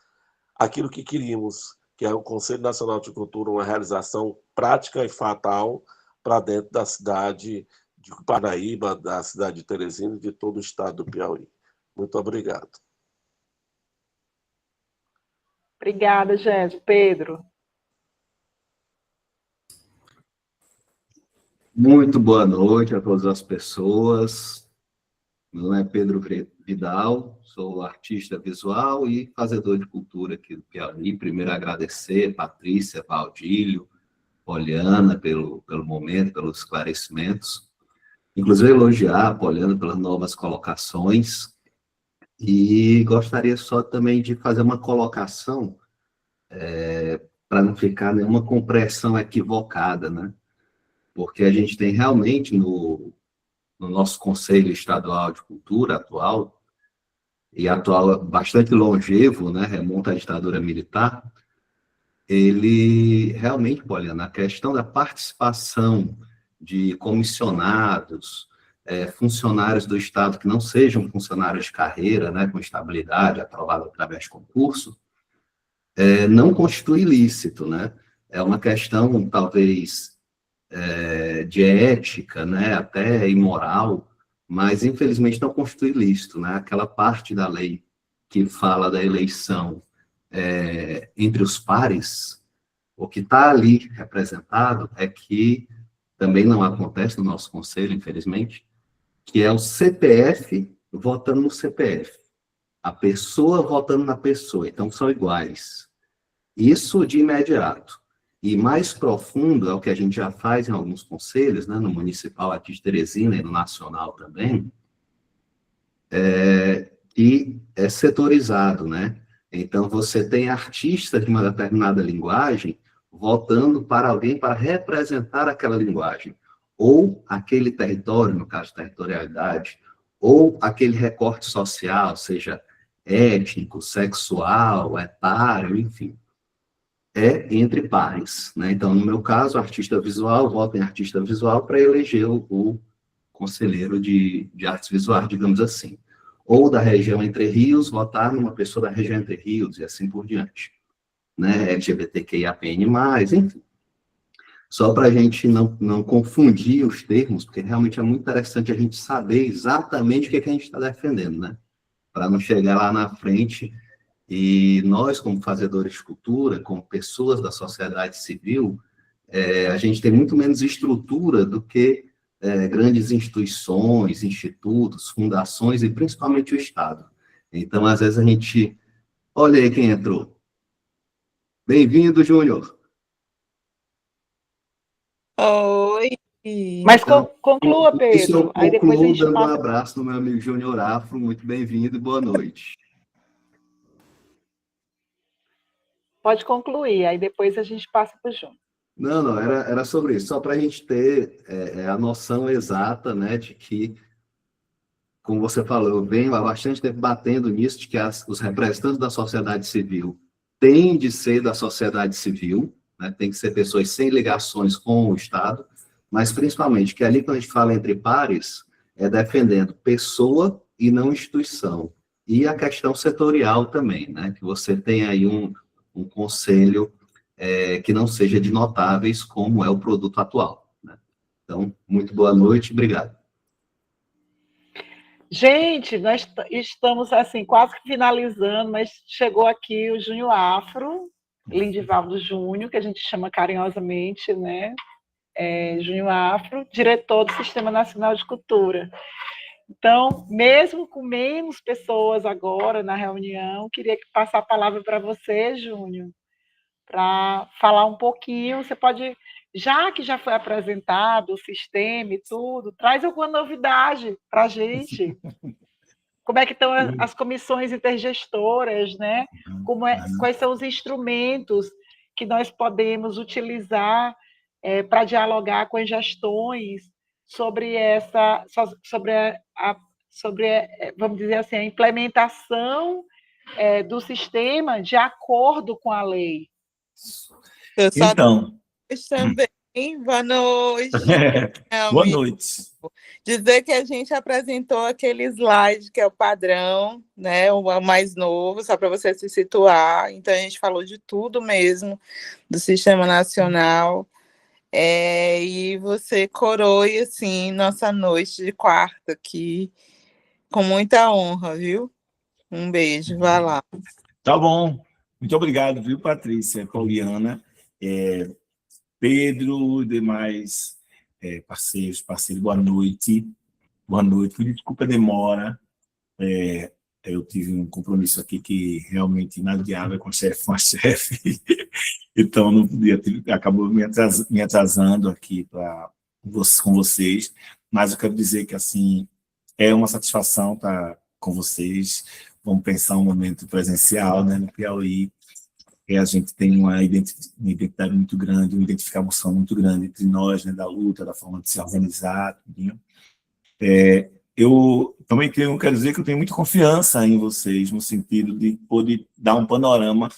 aquilo que queríamos, que é o Conselho Nacional de Cultura, uma realização prática e fatal para dentro da cidade de Parnaíba, da cidade de Teresina e de todo o estado do Piauí. Muito obrigado. Obrigada, Jéssica. Pedro. Muito boa noite a todas as pessoas. Meu nome é Pedro Vidal, sou artista visual e fazedor de cultura aqui do Piauí. Primeiro, agradecer a Patrícia, Valdílio, Poliana pelo momento, pelos esclarecimentos. Inclusive, elogiar a Poliana pelas novas colocações. E gostaria só também de fazer uma colocação para não ficar nenhuma compreensão equivocada, né? Porque a gente tem realmente no nosso Conselho Estadual de Cultura atual, e atual bastante longevo, né? Remonta à ditadura militar, ele realmente, olha, na questão da participação de comissionados, funcionários do Estado que não sejam funcionários de carreira, né, com estabilidade, aprovado através de concurso, não constitui ilícito, né? É uma questão, talvez, de ética, né, até imoral, mas, infelizmente, não constitui ilícito, né? Aquela parte da lei que fala da eleição entre os pares, o que está ali representado é que também não acontece no nosso conselho, infelizmente, que é o CPF votando no CPF, a pessoa votando na pessoa, então são iguais. Isso de imediato. e mais profundo é o que a gente já faz em alguns conselhos, né, no Municipal aqui de Teresina e no Nacional também, e é setorizado, né? Então, você tem artista de uma determinada linguagem voltando para alguém para representar aquela linguagem, ou aquele território, no caso, territorialidade, ou aquele recorte social, seja étnico, sexual, etário, enfim. É entre pares, né? Então, no meu caso, artista visual vota em artista visual para eleger o conselheiro de artes visuais, digamos assim. Ou da região Entre Rios, votar numa pessoa da região Entre Rios, e assim por diante. Né? LGBTQIAPN+, enfim. Só para a gente não confundir os termos, porque realmente é muito interessante a gente saber exatamente o que a gente está defendendo, né? Para não chegar lá na frente e nós, como fazedores de cultura, como pessoas da sociedade civil, a gente tem muito menos estrutura do que grandes instituições, institutos, fundações e principalmente o Estado. Então, às vezes a gente... Olha aí quem entrou. Bem-vindo, Júnior. Oi. Mas conclua, Pedro. Aí depois a gente dando passa... um abraço no meu amigo Júnior Afro. Muito bem-vindo e boa noite. Pode concluir, aí depois a gente passa para o Júnior. Não, era sobre isso, só para a gente ter a noção exata, né, de que, como você falou, eu venho há bastante tempo batendo nisso, de que os representantes da sociedade civil têm de ser da sociedade civil, né, tem que ser pessoas sem ligações com o Estado, mas principalmente que ali, quando a gente fala entre pares, é defendendo pessoa e não instituição. E a questão setorial também, né, que você tem aí um conselho que não seja de notáveis, como é o produto atual. Né? Então, muito boa noite, obrigado. Gente, nós estamos assim quase que finalizando, mas chegou aqui o Júnior Afro, Lindivaldo Júnior, que a gente chama carinhosamente, né? Júnior Afro, diretor do Sistema Nacional de Cultura. Então, mesmo com menos pessoas agora na reunião, queria passar a palavra para você, Júnior, para falar um pouquinho. Você pode, já que já foi apresentado o sistema e tudo, traz alguma novidade para a gente. Como é que estão as comissões intergestoras, né? Quais são os instrumentos que nós podemos utilizar para dialogar com as gestões sobre vamos dizer assim, a implementação do sistema de acordo com a lei. Então, também, boa noite. Boa noite. Dizer que a gente apresentou aquele slide que é o padrão, né, o mais novo, só para você se situar. Então, a gente falou de tudo mesmo do Sistema Nacional. E você coroe, assim, nossa noite de quarta aqui, com muita honra, viu? Um beijo, vai lá. Tá bom. Muito obrigado, viu, Patrícia, Pauliana, Pedro, demais parceiros, boa noite. Boa noite. Desculpa a demora. Eu tive um compromisso aqui que realmente inadiável com a chefe. Então, não podia acabou me atrasando aqui com vocês, mas eu quero dizer que, assim, é uma satisfação estar com vocês. Vamos pensar um momento presencial, né, no Piauí, e a gente tem uma identidade muito grande, uma identificação muito grande entre nós, né, da luta, da forma de se organizar, tudinho. Eu também quero dizer que eu tenho muita confiança em vocês, no sentido de poder dar um panorama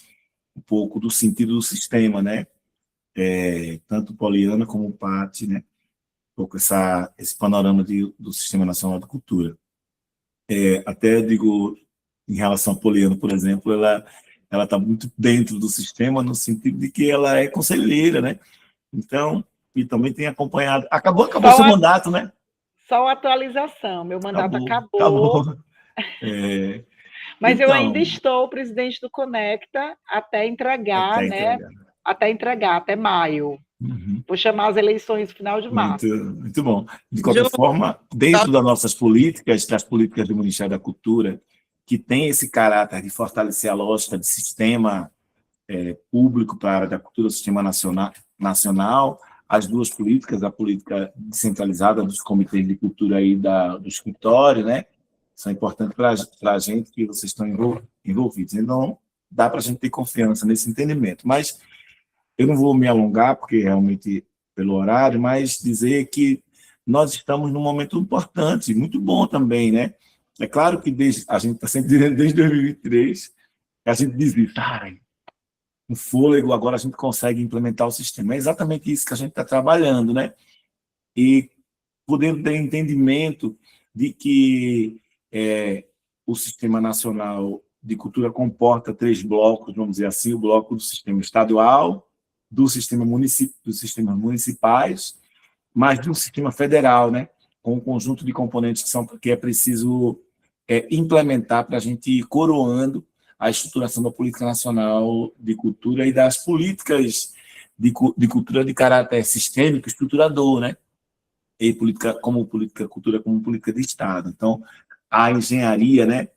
um pouco do sentido do sistema, né? Tanto Poliana como Pati, né? Um pouco esse panorama do Sistema Nacional de Cultura. Até digo, em relação a Poliana, por exemplo, ela está muito dentro do sistema, no sentido de que ela é conselheira, né? Então, e também tem acompanhado... Acabou seu mandato, né? Só atualização, meu mandato acabou. Mas então, eu ainda estou presidente do Conecta até entregar, né? Até maio. Uhum. Vou chamar as eleições no final de março. Muito bom. De qualquer forma, dentro das nossas políticas, das políticas do Ministério da Cultura, que tem esse caráter de fortalecer a lógica de sistema público para a área da cultura do sistema nacional, as duas políticas, a política descentralizada dos comitês de cultura aí do escritório, né? São importantes para a gente que vocês estão envolvidos. Então, dá para a gente ter confiança nesse entendimento. Mas eu não vou me alongar, porque realmente, pelo horário, mas dizer que nós estamos num momento importante, muito bom também, né? É claro que a gente está sempre dizendo, desde 2023, a gente diz isso, um fôlego, agora a gente consegue implementar o sistema. É exatamente isso que a gente está trabalhando, né? E podendo ter entendimento de que o Sistema Nacional de Cultura comporta 3 blocos, vamos dizer assim, o bloco do sistema estadual, dos sistemas municipais, mas de um sistema federal, né? Com um conjunto de componentes que é preciso implementar para a gente ir coroando a estruturação da política nacional de cultura e das políticas de cultura de caráter sistêmico, estruturador, né? E cultura como política de Estado. Então, a engenharia, né?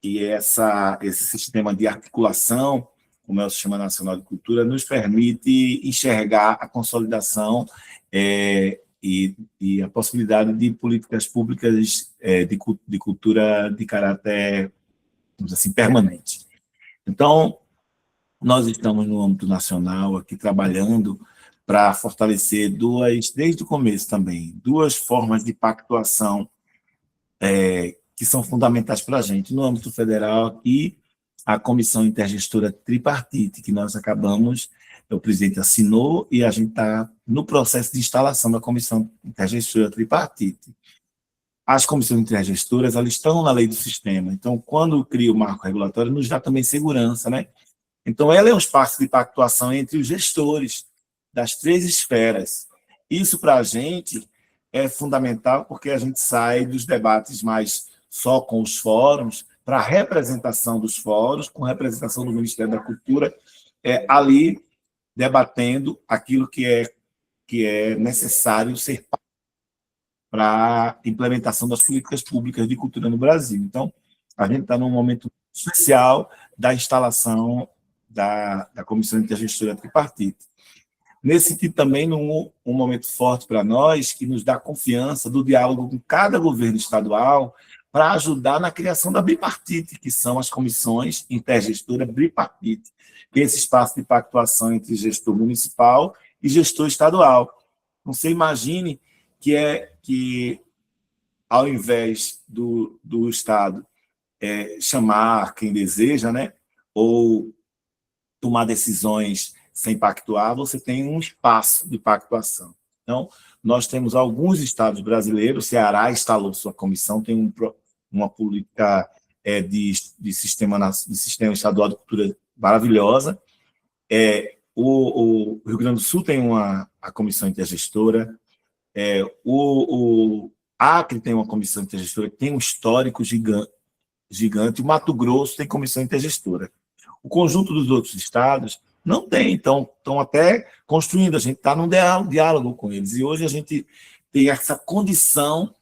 E esse sistema de articulação, como é o Sistema Nacional de Cultura, nos permite enxergar a consolidação e a possibilidade de políticas públicas de cultura de caráter, vamos dizer assim, permanente. Então, nós estamos no âmbito nacional aqui trabalhando para fortalecer desde o começo também, 2 formas de pactuação que são fundamentais para a gente. No âmbito federal, aqui, a Comissão Intergestora Tripartite, que nós acabamos, o presidente assinou, e a gente está no processo de instalação da Comissão Intergestora Tripartite. As comissões intergestoras, elas estão na lei do sistema. Então, quando cria o marco regulatório, nos dá também segurança, né? Então, ela é um espaço de pactuação entre os gestores das 3 esferas. Isso, para a gente, é fundamental, porque a gente sai dos debates mais só com os fóruns, para a representação dos fóruns, com representação do Ministério da Cultura, ali debatendo aquilo que é necessário ser para a implementação das políticas públicas de cultura no Brasil. Então, a gente está num momento especial da instalação da Comissão Intergestora Tripartite. Nesse sentido, também, um momento forte para nós, que nos dá confiança do diálogo com cada governo estadual para ajudar na criação da bipartite, que são as comissões intergestoras bipartite, que é esse espaço de pactuação entre gestor municipal e gestor estadual. Então, você imagine que ao invés do Estado chamar quem deseja, né, ou tomar decisões sem pactuar, você tem um espaço de pactuação. Então, nós temos alguns estados brasileiros, o Ceará instalou sua comissão, tem uma política de sistema estadual de cultura maravilhosa. O Rio Grande do Sul tem a comissão intergestora, o Acre tem uma comissão intergestora que tem um histórico gigante, o Mato Grosso tem comissão intergestora. O conjunto dos outros estados não tem, então estão até construindo, a gente está num diálogo com eles, e hoje a gente tem essa condição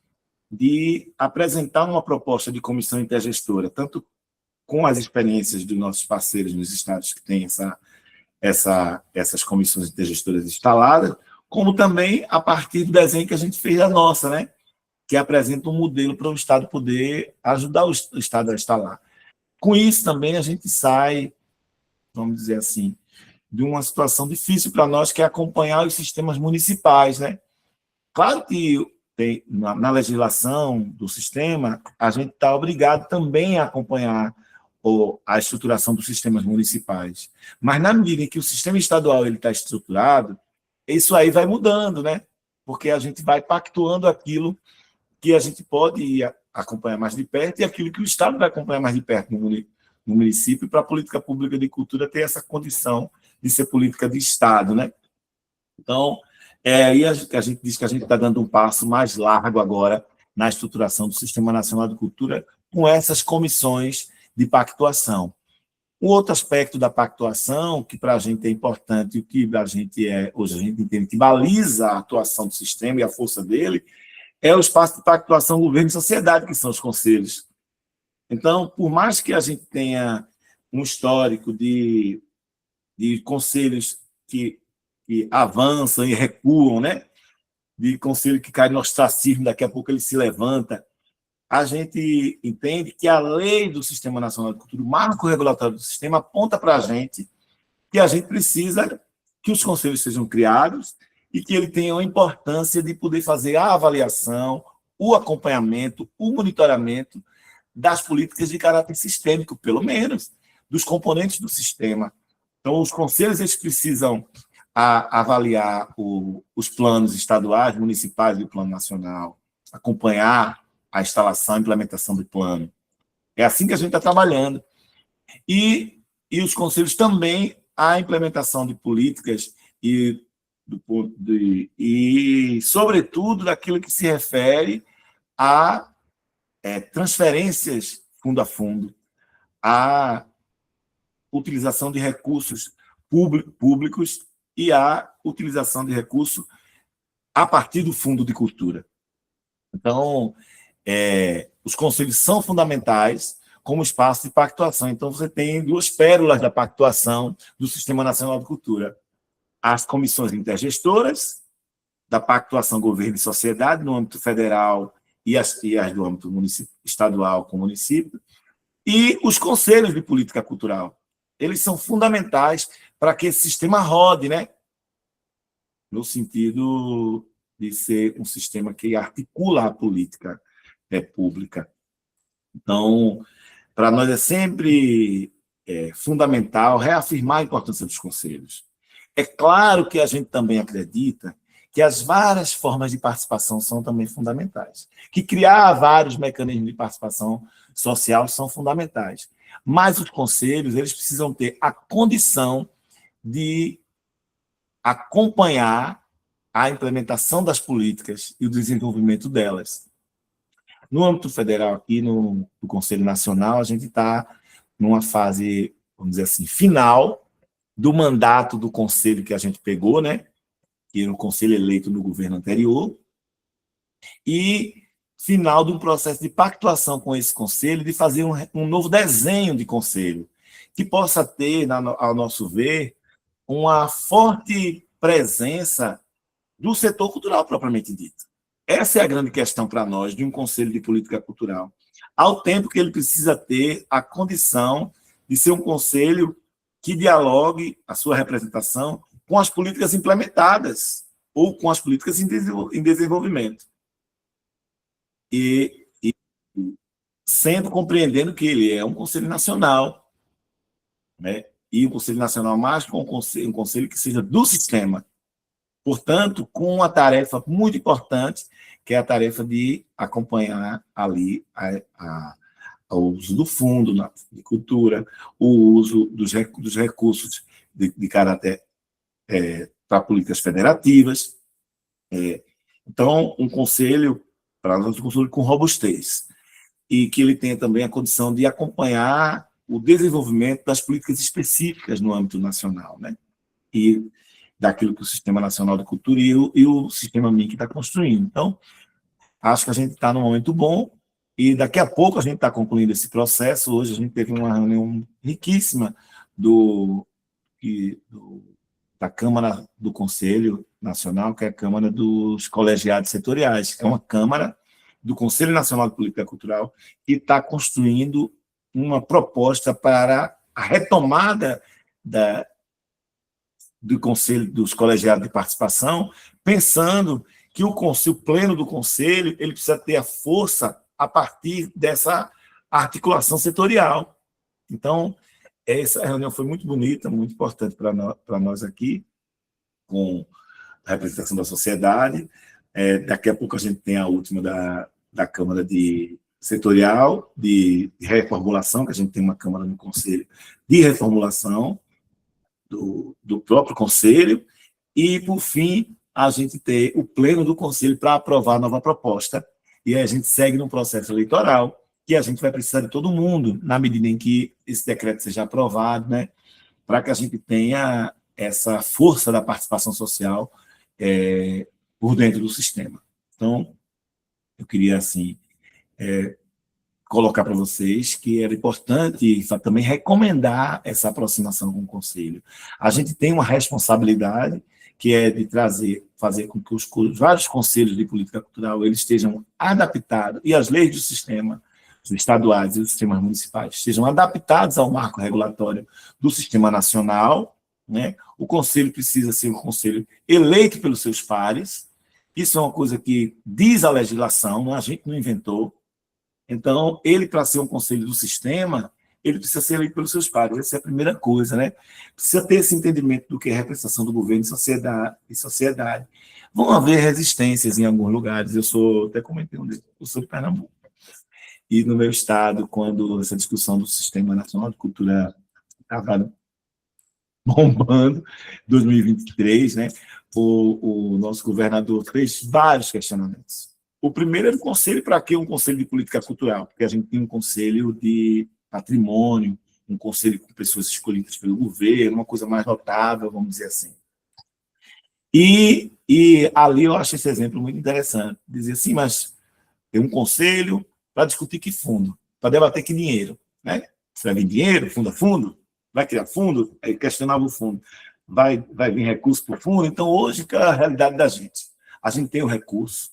de apresentar uma proposta de comissão intergestora, tanto com as experiências dos nossos parceiros nos estados que têm essas comissões intergestoras instaladas, como também a partir do desenho que a gente fez da nossa, né? Que apresenta um modelo para o Estado poder ajudar o Estado a instalar. Com isso também a gente sai, vamos dizer assim, de uma situação difícil para nós, que é acompanhar os sistemas municipais, né? Claro que na legislação do sistema, a gente está obrigado também a acompanhar a estruturação dos sistemas municipais. Mas, na medida em que o sistema estadual está estruturado, isso aí vai mudando, né? Porque a gente vai pactuando aquilo que a gente pode acompanhar mais de perto e aquilo que o Estado vai acompanhar mais de perto no município, para a política pública de cultura ter essa condição de ser política de Estado, né? Então, aí a gente diz que a gente está dando um passo mais largo agora na estruturação do Sistema Nacional de Cultura com essas comissões de pactuação. Um outro aspecto da pactuação, que para a gente é importante, e o que hoje a gente entende que baliza a atuação do sistema e a força dele, é o espaço de pactuação governo e sociedade, que são os conselhos. Então, por mais que a gente tenha um histórico de de conselhos que avançam e recuam, né? De conselho que cai no ostracismo, daqui a pouco ele se levanta. A gente entende que a lei do Sistema Nacional de Cultura, o marco regulatório do sistema, aponta para a gente que a gente precisa que os conselhos sejam criados e que ele tenha a importância de poder fazer a avaliação, o acompanhamento, o monitoramento das políticas de caráter sistêmico, pelo menos, dos componentes do sistema. Então, os conselhos eles precisam avaliar os planos estaduais, municipais e o plano nacional, acompanhar a instalação e implementação do plano. É assim que a gente está trabalhando. E os conselhos também, a implementação de políticas e, sobretudo, daquilo que se refere a transferências fundo a fundo, a utilização de recursos públicos e a utilização de recursos a partir do Fundo de Cultura. Então, os conselhos são fundamentais como espaço de pactuação. Então, você tem duas pérolas da pactuação do Sistema Nacional de Cultura. As comissões intergestoras, da pactuação governo e sociedade, no âmbito federal e as do âmbito estadual com o município, e os conselhos de política cultural. Eles são fundamentais para que esse sistema rode, né? No sentido de ser um sistema que articula a política pública. Então, para nós é sempre fundamental reafirmar a importância dos conselhos. É claro que a gente também acredita que as várias formas de participação são também fundamentais, que criar vários mecanismos de participação social são fundamentais. Mas os conselhos eles precisam ter a condição de acompanhar a implementação das políticas e o desenvolvimento delas. No âmbito federal, aqui no Conselho Nacional, a gente está numa fase, vamos dizer assim, final do mandato do conselho que a gente pegou, né? Que era o conselho eleito no governo anterior, e final de um processo de pactuação com esse conselho, de fazer um novo desenho de conselho, que possa ter, ao nosso ver, uma forte presença do setor cultural propriamente dito. Essa é a grande questão para nós de um conselho de política cultural, ao tempo que ele precisa ter a condição de ser um conselho que dialogue a sua representação com as políticas implementadas ou com as políticas em desenvolvimento. E sendo compreendendo que ele é um conselho nacional, né? E um conselho nacional mais com um conselho que seja do sistema. Portanto, com uma tarefa muito importante, que é a tarefa de acompanhar ali o uso do fundo de cultura, o uso dos recursos de caráter para políticas federativas. Então, um conselho, para nós, um conselho com robustez, e que ele tenha também a condição de acompanhar o desenvolvimento das políticas específicas no âmbito nacional, né? E daquilo que o Sistema Nacional de Cultura e o Sistema MINC está construindo. Então, acho que a gente está num momento bom, e daqui a pouco a gente está concluindo esse processo. Hoje a gente teve uma reunião riquíssima da Câmara do Conselho Nacional, que é a Câmara dos Colegiados Setoriais, é uma Câmara do Conselho Nacional de Política Cultural, que está construindo uma proposta para a retomada do Conselho dos Colegiados de Participação, pensando que o pleno do Conselho ele precisa ter a força a partir dessa articulação setorial. Então, essa reunião foi muito bonita, muito importante para nós aqui, com a representação da sociedade. Daqui a pouco a gente tem a última da Câmara Setorial de reformulação, que a gente tem uma Câmara no Conselho de reformulação do próprio Conselho, e, por fim, a gente ter o pleno do Conselho para aprovar a nova proposta, e aí a gente segue num processo eleitoral, que a gente vai precisar de todo mundo, na medida em que esse decreto seja aprovado, né, para que a gente tenha essa força da participação social por dentro do sistema. Então, eu queria, assim, colocar para vocês que era importante também recomendar essa aproximação com o Conselho. A gente tem uma responsabilidade que é de fazer com que os vários conselhos de política cultural eles estejam adaptados, e as leis do sistema, os estaduais e os sistemas municipais, estejam adaptados ao marco regulatório do sistema nacional, né? O conselho precisa ser um conselho eleito pelos seus pares, isso é uma coisa que diz a legislação, a gente não inventou. Então, ele, para ser um conselho do sistema, ele precisa ser eleito pelos seus pares. Essa é a primeira coisa, né? Precisa ter esse entendimento do que é representação do governo e sociedade. Vão haver resistências em alguns lugares. Até comentei eu sou de Pernambuco. E no meu estado, quando essa discussão do Sistema Nacional de Cultura estava bombando, 2023, né? O nosso governador fez vários questionamentos. O primeiro era o conselho, para que um conselho de política cultural? Porque a gente tem um conselho de patrimônio, um conselho com pessoas escolhidas pelo governo, uma coisa mais notável, vamos dizer assim. E ali eu acho esse exemplo muito interessante. Dizer assim, mas tem um conselho para discutir que fundo, para debater que dinheiro, né? Você vai vir dinheiro, fundo a fundo? Vai criar fundo? Aí questionava o fundo. Vai vir recurso para o fundo? Então, hoje, que é a realidade da gente? A gente tem o recurso,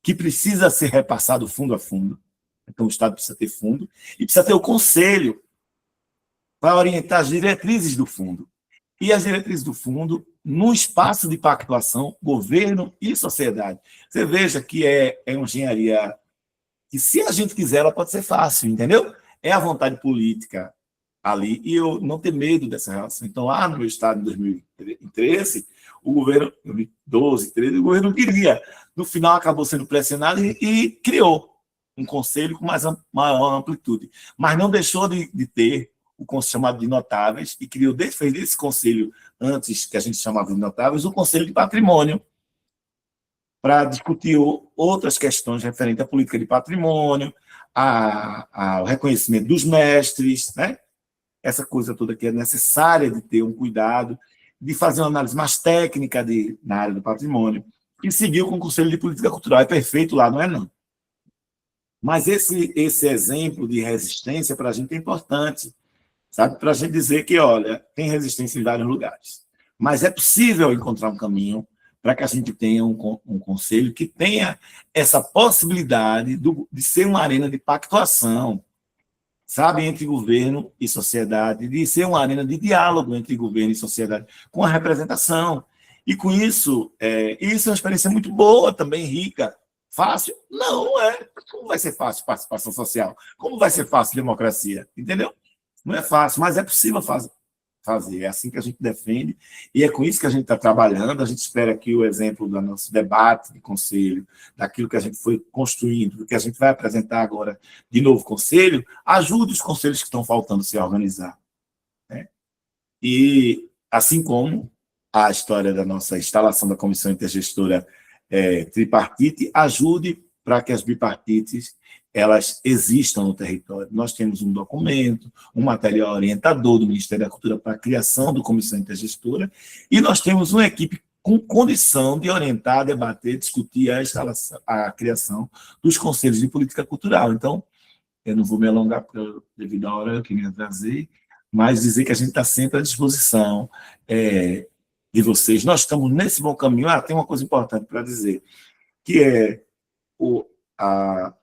que precisa ser repassado fundo a fundo. Então, o Estado precisa ter fundo e precisa ter o conselho para orientar as diretrizes do fundo. E as diretrizes do fundo, num espaço de pactuação, governo e sociedade. Você veja que é uma engenharia que, se a gente quiser, ela pode ser fácil, entendeu? É a vontade política ali, e eu não tenho medo dessa relação. Então, lá no meu estado, em 2013, o governo, em 2012, 2013, o governo queria. No final, acabou sendo pressionado e criou um conselho com maior amplitude. Mas não deixou de ter o conselho chamado de notáveis e fez desse conselho, antes que a gente chamava de notáveis, o conselho de patrimônio, para discutir outras questões referentes à política de patrimônio, ao reconhecimento dos mestres, né? Essa coisa toda que é necessária de ter um cuidado, de fazer uma análise mais técnica na área do patrimônio, e seguiu com o Conselho de Política Cultural. É perfeito lá, não é não. Mas esse exemplo de resistência para a gente é importante, sabe? Para a gente dizer que, olha, tem resistência em vários lugares, mas é possível encontrar um caminho para que a gente tenha um conselho que tenha essa possibilidade de ser uma arena de pactuação, sabe, entre governo e sociedade, de ser uma arena de diálogo entre governo e sociedade, com a representação. E com isso, isso é uma experiência muito boa também, rica. Fácil? Não é. Como vai ser fácil participação social? Como vai ser fácil democracia? Entendeu? Não é fácil, mas é possível fazer. É assim que a gente defende, e é com isso que a gente está trabalhando. A gente espera que o exemplo do nosso debate de conselho, daquilo que a gente foi construindo, do que a gente vai apresentar agora de novo conselho, ajude os conselhos que estão faltando se organizar, né? E, assim como a história da nossa instalação da Comissão Intergestora Tripartite, ajude para que as bipartites elas existam no território. Nós temos um documento, um material orientador do Ministério da Cultura para a criação da Comissão Intergestora, e nós temos uma equipe com condição de orientar, debater, discutir a criação dos conselhos de política cultural. Então, eu não vou me alongar, porque devido à hora eu queria trazer, mas dizer que a gente está sempre à disposição de vocês. Nós estamos nesse bom caminho. Tem uma coisa importante para dizer, que é o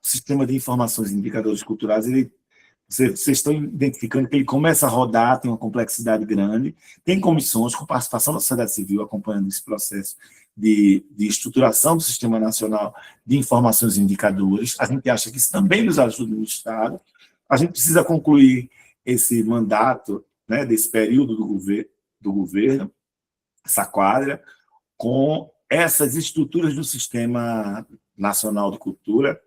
sistema de informações e indicadores culturais. Vocês estão identificando que ele começa a rodar, tem uma complexidade grande, tem comissões com participação da sociedade civil acompanhando esse processo de estruturação do Sistema Nacional de Informações e Indicadores. A gente acha que isso também nos ajuda no Estado. A gente precisa concluir esse mandato, né, desse período do governo, essa quadra, com essas estruturas do Sistema Nacional de Cultura,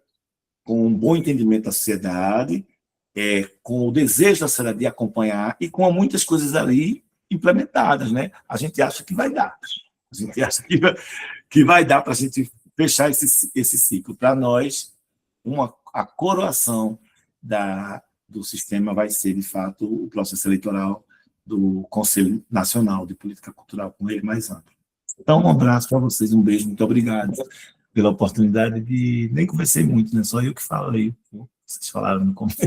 com um bom entendimento da sociedade, com o desejo da sociedade de acompanhar e com muitas coisas ali implementadas, né? A gente acha que vai dar. A gente acha que vai dar para a gente fechar esse ciclo. Para nós, a coroação do sistema vai ser, de fato, o processo eleitoral do Conselho Nacional de Política Cultural, com ele mais amplo. Então, um abraço para vocês, um beijo, muito obrigado pela oportunidade de... Nem conversei muito, né? Só eu que falei. vocês falaram no começo.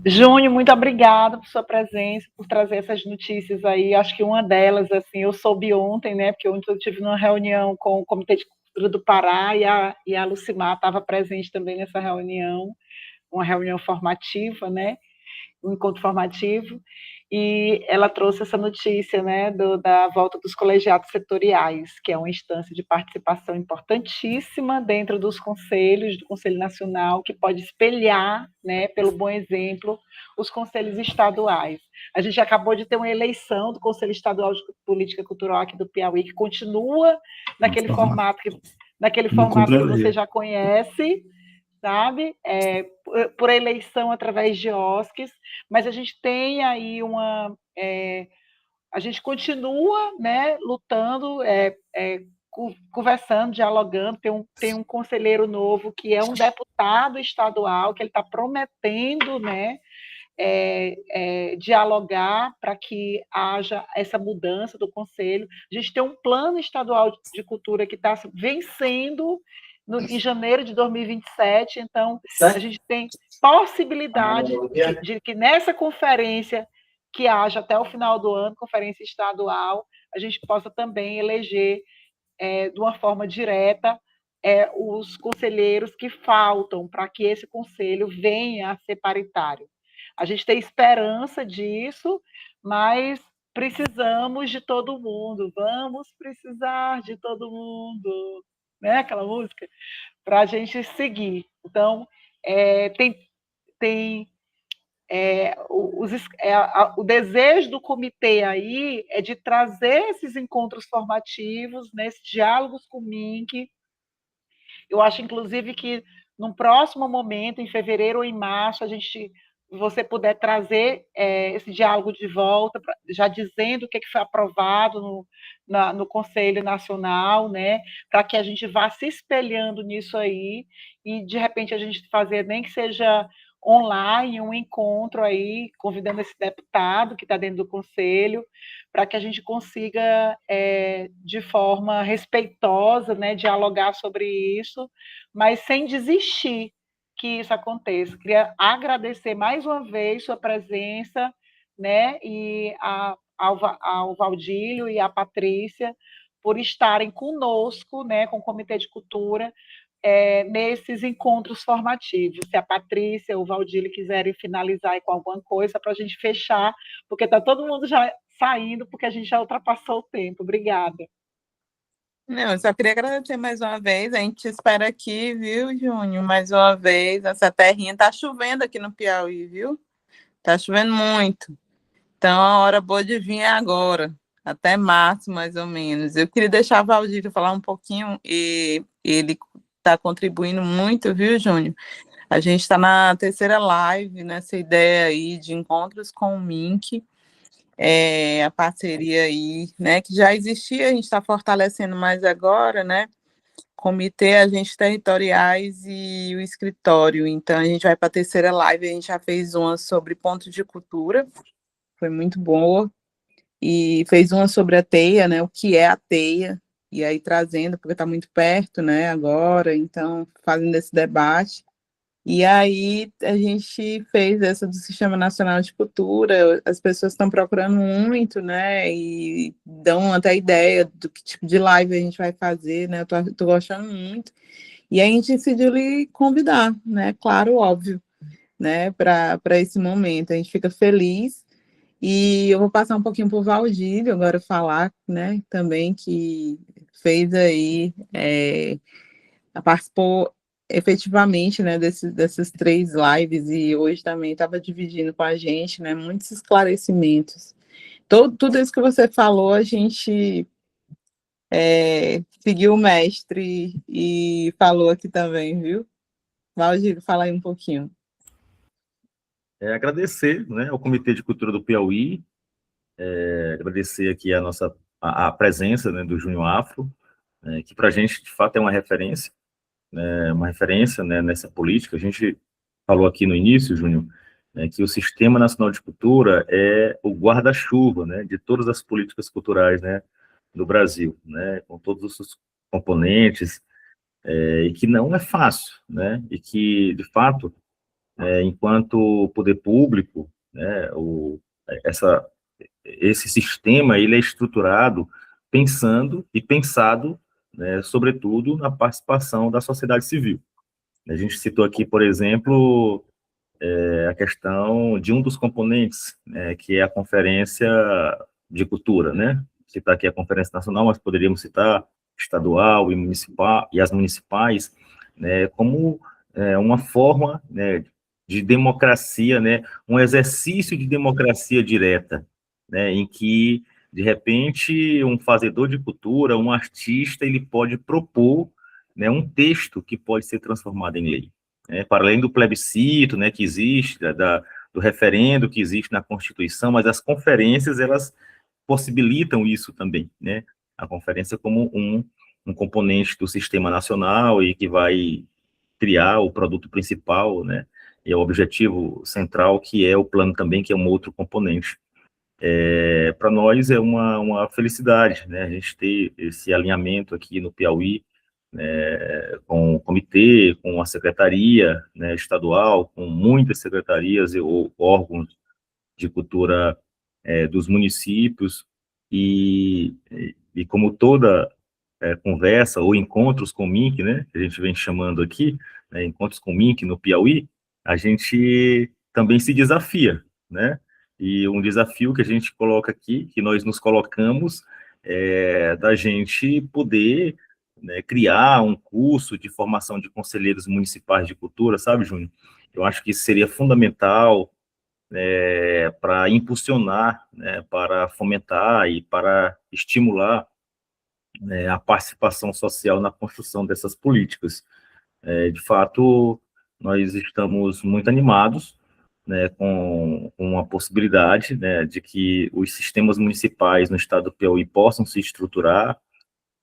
Júnior, muito obrigada por sua presença, por trazer essas notícias aí. Acho que uma delas, assim, eu soube ontem, né? Porque ontem eu tive uma reunião com o Comitê de Cultura do Pará e a Lucimar estava presente também nessa reunião, uma reunião formativa, né? Um encontro formativo, e ela trouxe essa notícia, né, da volta dos colegiados setoriais, que é uma instância de participação importantíssima dentro dos conselhos, do Conselho Nacional, que pode espelhar, né, pelo bom exemplo, os conselhos estaduais. A gente acabou de ter uma eleição do Conselho Estadual de Política Cultural aqui do Piauí, que continua naquele formato que você já conhece, sabe? Por eleição através de OSCs, mas a gente tem aí a gente continua, né, lutando, conversando, dialogando. Tem um conselheiro novo que é um deputado estadual, que ele está prometendo, né, dialogar para que haja essa mudança do conselho. A gente tem um plano estadual de cultura que está vencendo em janeiro de 2027, então a gente tem possibilidade de que nessa conferência que haja até o final do ano, conferência estadual, a gente possa também eleger de uma forma direta os conselheiros que faltam para que esse conselho venha a ser paritário. A gente tem esperança disso, mas precisamos de todo mundo, vamos precisar de todo mundo, né? Aquela música, para a gente seguir. Então, o desejo do comitê aí é de trazer esses encontros formativos, né, esses diálogos com o MINC. Eu acho, inclusive, que num próximo momento, em fevereiro ou em março, você puder trazer esse diálogo de volta, já dizendo o que foi aprovado no Conselho Nacional, né, para que a gente vá se espelhando nisso aí e, de repente, a gente fazer, nem que seja online, um encontro aí, convidando esse deputado que está dentro do Conselho, para que a gente consiga, de forma respeitosa, né, dialogar sobre isso, mas sem desistir que isso aconteça. Queria agradecer mais uma vez sua presença, né, e ao Valdílio e à Patrícia por estarem conosco, né, com o Comitê de Cultura, nesses encontros formativos. Se a Patrícia ou o Valdílio quiserem finalizar aí com alguma coisa para a gente fechar, porque está todo mundo já saindo, porque a gente já ultrapassou o tempo. Obrigada. Não, eu só queria agradecer mais uma vez. A gente espera aqui, viu, Júnior? Mais uma vez, essa terrinha. Tá chovendo aqui no Piauí, viu? Tá chovendo muito. Então, a hora boa de vir é agora, até março, mais ou menos. Eu queria deixar o Valdílio falar um pouquinho, e ele está contribuindo muito, viu, Júnior? A gente está na terceira live nessa ideia aí de encontros com o MINC. A parceria aí, né, que já existia, a gente está fortalecendo mais agora, né, comitê, agentes territoriais e o escritório. Então, a gente vai para a terceira live, a gente já fez uma sobre pontos de cultura, foi muito boa, e fez uma sobre a teia, né, o que é a teia, e aí trazendo, porque está muito perto, né, agora, então, fazendo esse debate. E aí a gente fez essa do Sistema Nacional de Cultura, as pessoas estão procurando muito, né, e dão até ideia do que tipo de live a gente vai fazer, né, eu tô gostando muito. E aí a gente decidiu lhe convidar, né, claro, óbvio, né, para esse momento. A gente fica feliz, e eu vou passar um pouquinho para o Valdílio agora falar, né, também, que fez aí, participou efetivamente, né, dessas 3 lives, e hoje também estava dividindo com a gente, né, muitos esclarecimentos. Tudo isso que você falou, a gente seguiu o mestre e falou aqui também, viu? Valdir, fala aí um pouquinho. Agradecer, né, ao Comitê de Cultura do Piauí, agradecer aqui a presença, né, do Júnior Afro, que para a gente, de fato, é uma referência, né, nessa política. A gente falou aqui no início, Júnior, que o Sistema Nacional de Cultura é o guarda-chuva, né, de todas as políticas culturais, né, do Brasil, né, com todos os seus componentes, e que não é fácil, né? E que, de fato, enquanto poder público, né, esse sistema ele é estruturado pensando e pensado, né, sobretudo, na participação da sociedade civil. A gente citou aqui, por exemplo, a questão de um dos componentes, né, que é a Conferência de Cultura, né? Citar aqui a Conferência Nacional, mas poderíamos citar estadual e municipal, e as municipais, né, como uma forma, né, de democracia, né, um exercício de democracia direta, né, em que, de repente, um fazedor de cultura, um artista, ele pode propor, né, um texto que pode ser transformado em lei. Para além do plebiscito, né, que existe, do referendo que existe na Constituição, mas as conferências, elas possibilitam isso também, né? A conferência como um componente do sistema nacional e que vai criar o produto principal, né? E o objetivo central, que é o plano também, que é um outro componente. Para nós é uma felicidade, né? A gente ter esse alinhamento aqui no Piauí, com o comitê, com a secretaria, né, estadual, com muitas secretarias ou órgãos de cultura dos municípios, e como toda conversa ou encontros com o MINC, né, que a gente vem chamando aqui, né, encontros com o MINC no Piauí, a gente também se desafia, né, e um desafio que a gente coloca aqui, que nós nos colocamos, da gente poder, né, criar um curso de formação de conselheiros municipais de cultura, sabe, Júnior? Eu acho que isso seria fundamental para impulsionar, né, para fomentar e para estimular a participação social na construção dessas políticas. De fato, nós estamos muito animados, né, com a possibilidade, né, de que os sistemas municipais no estado do Piauí possam se estruturar.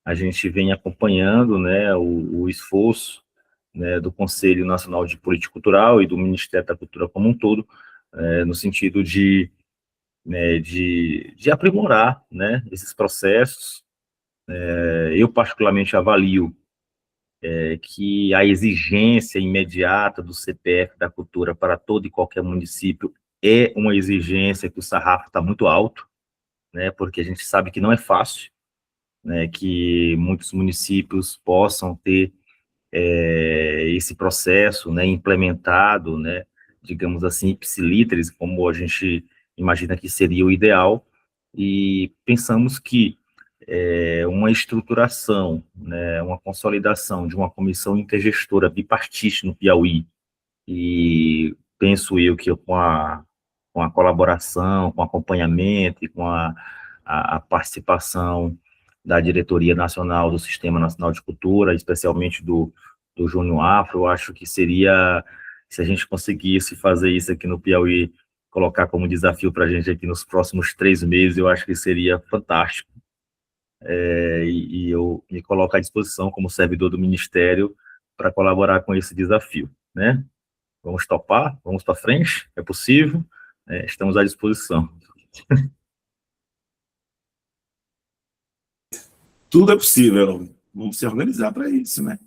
A gente vem acompanhando, né, o esforço, né, do Conselho Nacional de Política Cultural e do Ministério da Cultura como um todo, no sentido de aprimorar, né, esses processos. Eu, particularmente, avalio que a exigência imediata do CPF da cultura para todo e qualquer município é uma exigência que o sarrafo está muito alto, né, porque a gente sabe que não é fácil, né, que muitos municípios possam ter esse processo, né, implementado, né, digamos assim, ipsilíteres, como a gente imagina que seria o ideal, e pensamos que uma estruturação, né, uma consolidação de uma comissão intergestora bipartite no Piauí, e penso eu que com a colaboração, com acompanhamento e com a participação da Diretoria Nacional do Sistema Nacional de Cultura, especialmente do Júnior Afro, eu acho que seria, se a gente conseguisse fazer isso aqui no Piauí, colocar como desafio para a gente aqui nos próximos 3 meses, eu acho que seria fantástico. E eu me coloco à disposição como servidor do Ministério para colaborar com esse desafio, né? Vamos topar? Vamos para frente? É possível? Estamos à disposição. Tudo é possível, vamos se organizar para isso, né?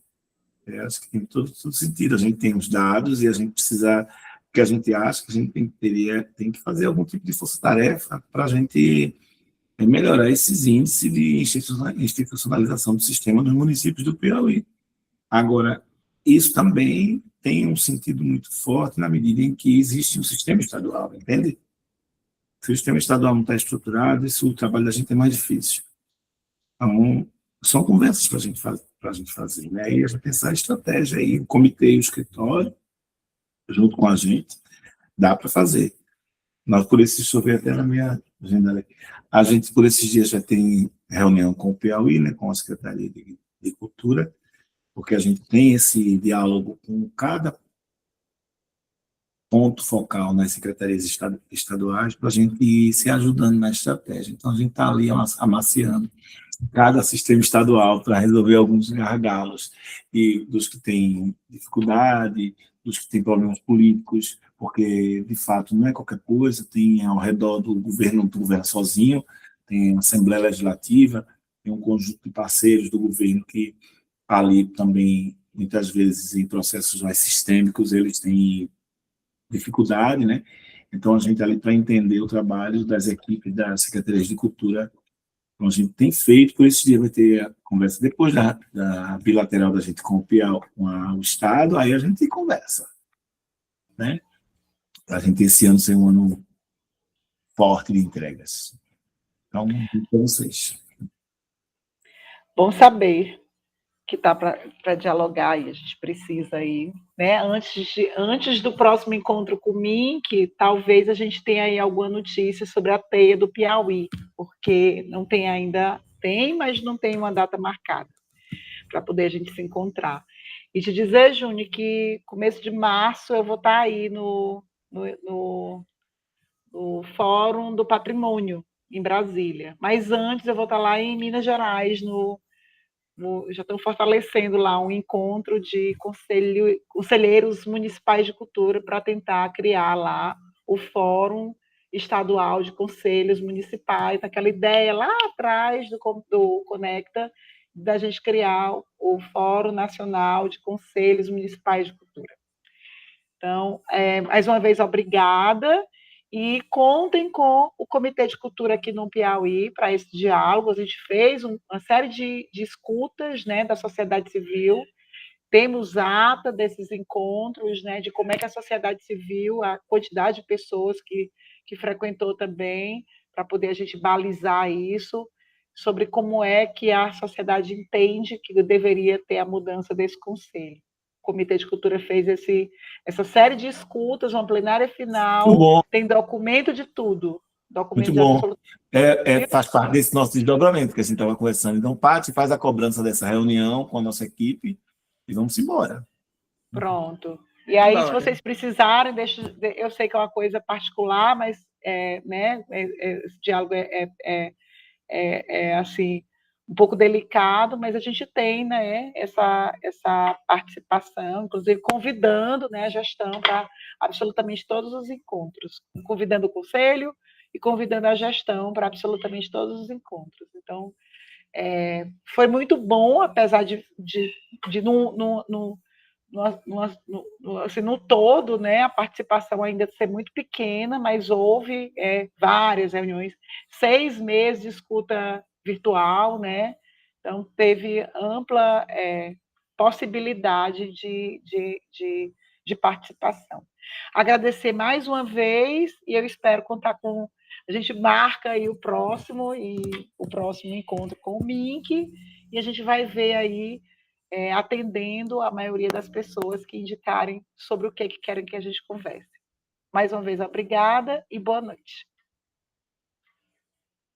Acho que tem todo sentido. A gente tem os dados e a gente precisa, que a gente acha que a gente tem que fazer algum tipo de força-tarefa para a gente melhorar esses índices de institucionalização do sistema nos municípios do Piauí. Agora, isso também tem um sentido muito forte na medida em que existe um sistema estadual, entende? Se o sistema estadual não está estruturado, o trabalho da gente é mais difícil. Então, são conversas para a gente fazer, né? E a gente pensar a estratégia aí, o comitê e o escritório, junto com a gente, dá para fazer. Nós, por esse, deixa eu ver até na minha agenda, a gente, por esses dias, já tem reunião com o Piauí, né, com a Secretaria de Cultura, porque a gente tem esse diálogo com cada ponto focal nas secretarias estaduais para a gente ir se ajudando na estratégia. Então, a gente está ali amaciando cada sistema estadual para resolver alguns gargalos, e dos que têm dificuldade, dos que têm problemas políticos, porque, de fato, não é qualquer coisa, tem ao redor do governo sozinho, tem a Assembleia Legislativa, tem um conjunto de parceiros do governo que ali também, muitas vezes, em processos mais sistêmicos, eles têm dificuldade, né? Então, a gente ali para entender o trabalho das equipes das secretarias de cultura, então, a gente tem feito, por esse dia vai ter a conversa depois da bilateral da gente com o Piau, com o Estado, aí a gente conversa, né? Para a gente esse ano ser um ano forte de entregas. Então, para vocês. Bom saber que está para dialogar e a gente precisa aí, né? Antes do próximo encontro com o MINC, talvez a gente tenha aí alguma notícia sobre a teia do Piauí, porque não tem ainda, mas não tem uma data marcada para poder a gente se encontrar. E te dizer, Júnior, que começo de março eu vou estar aí no Fórum do Patrimônio, em Brasília. Mas antes eu vou estar lá em Minas Gerais, já estão fortalecendo lá um encontro de conselheiros municipais de cultura para tentar criar lá o Fórum Estadual de Conselhos Municipais, aquela ideia lá atrás do Conecta, da gente criar o Fórum Nacional de Conselhos Municipais de Cultura. Então, mais uma vez, obrigada. E contem com o Comitê de Cultura aqui no Piauí para esse diálogo. A gente fez uma série de escutas, né, da sociedade civil. Temos ata desses encontros, né, de como é que a sociedade civil, a quantidade de pessoas que frequentou também, para poder a gente balizar isso, sobre como é que a sociedade entende que deveria ter a mudança desse conselho. O Comitê de Cultura fez essa série de escutas, uma plenária final, tem documento de tudo. Muito bom. Faz parte desse nosso desdobramento que a gente estava conversando. Então, Paty, faz a cobrança dessa reunião com a nossa equipe e vamos embora. Pronto. E aí, se vocês precisarem, eu sei que é uma coisa particular, mas né, esse diálogo assim, um pouco delicado, mas a gente tem, né, essa participação, inclusive convidando, né, a gestão para absolutamente todos os encontros, convidando o conselho e convidando a gestão para absolutamente todos os encontros. Então, foi muito bom, apesar de assim, no todo, né, a participação ainda ser muito pequena, mas houve várias reuniões, 6 meses de escuta virtual, né? Então, teve ampla possibilidade de participação. Agradecer mais uma vez, e eu espero contar com... A gente marca aí o próximo encontro com o MINC, e a gente vai ver aí, atendendo a maioria das pessoas que indicarem sobre o que querem que a gente converse. Mais uma vez, obrigada e boa noite.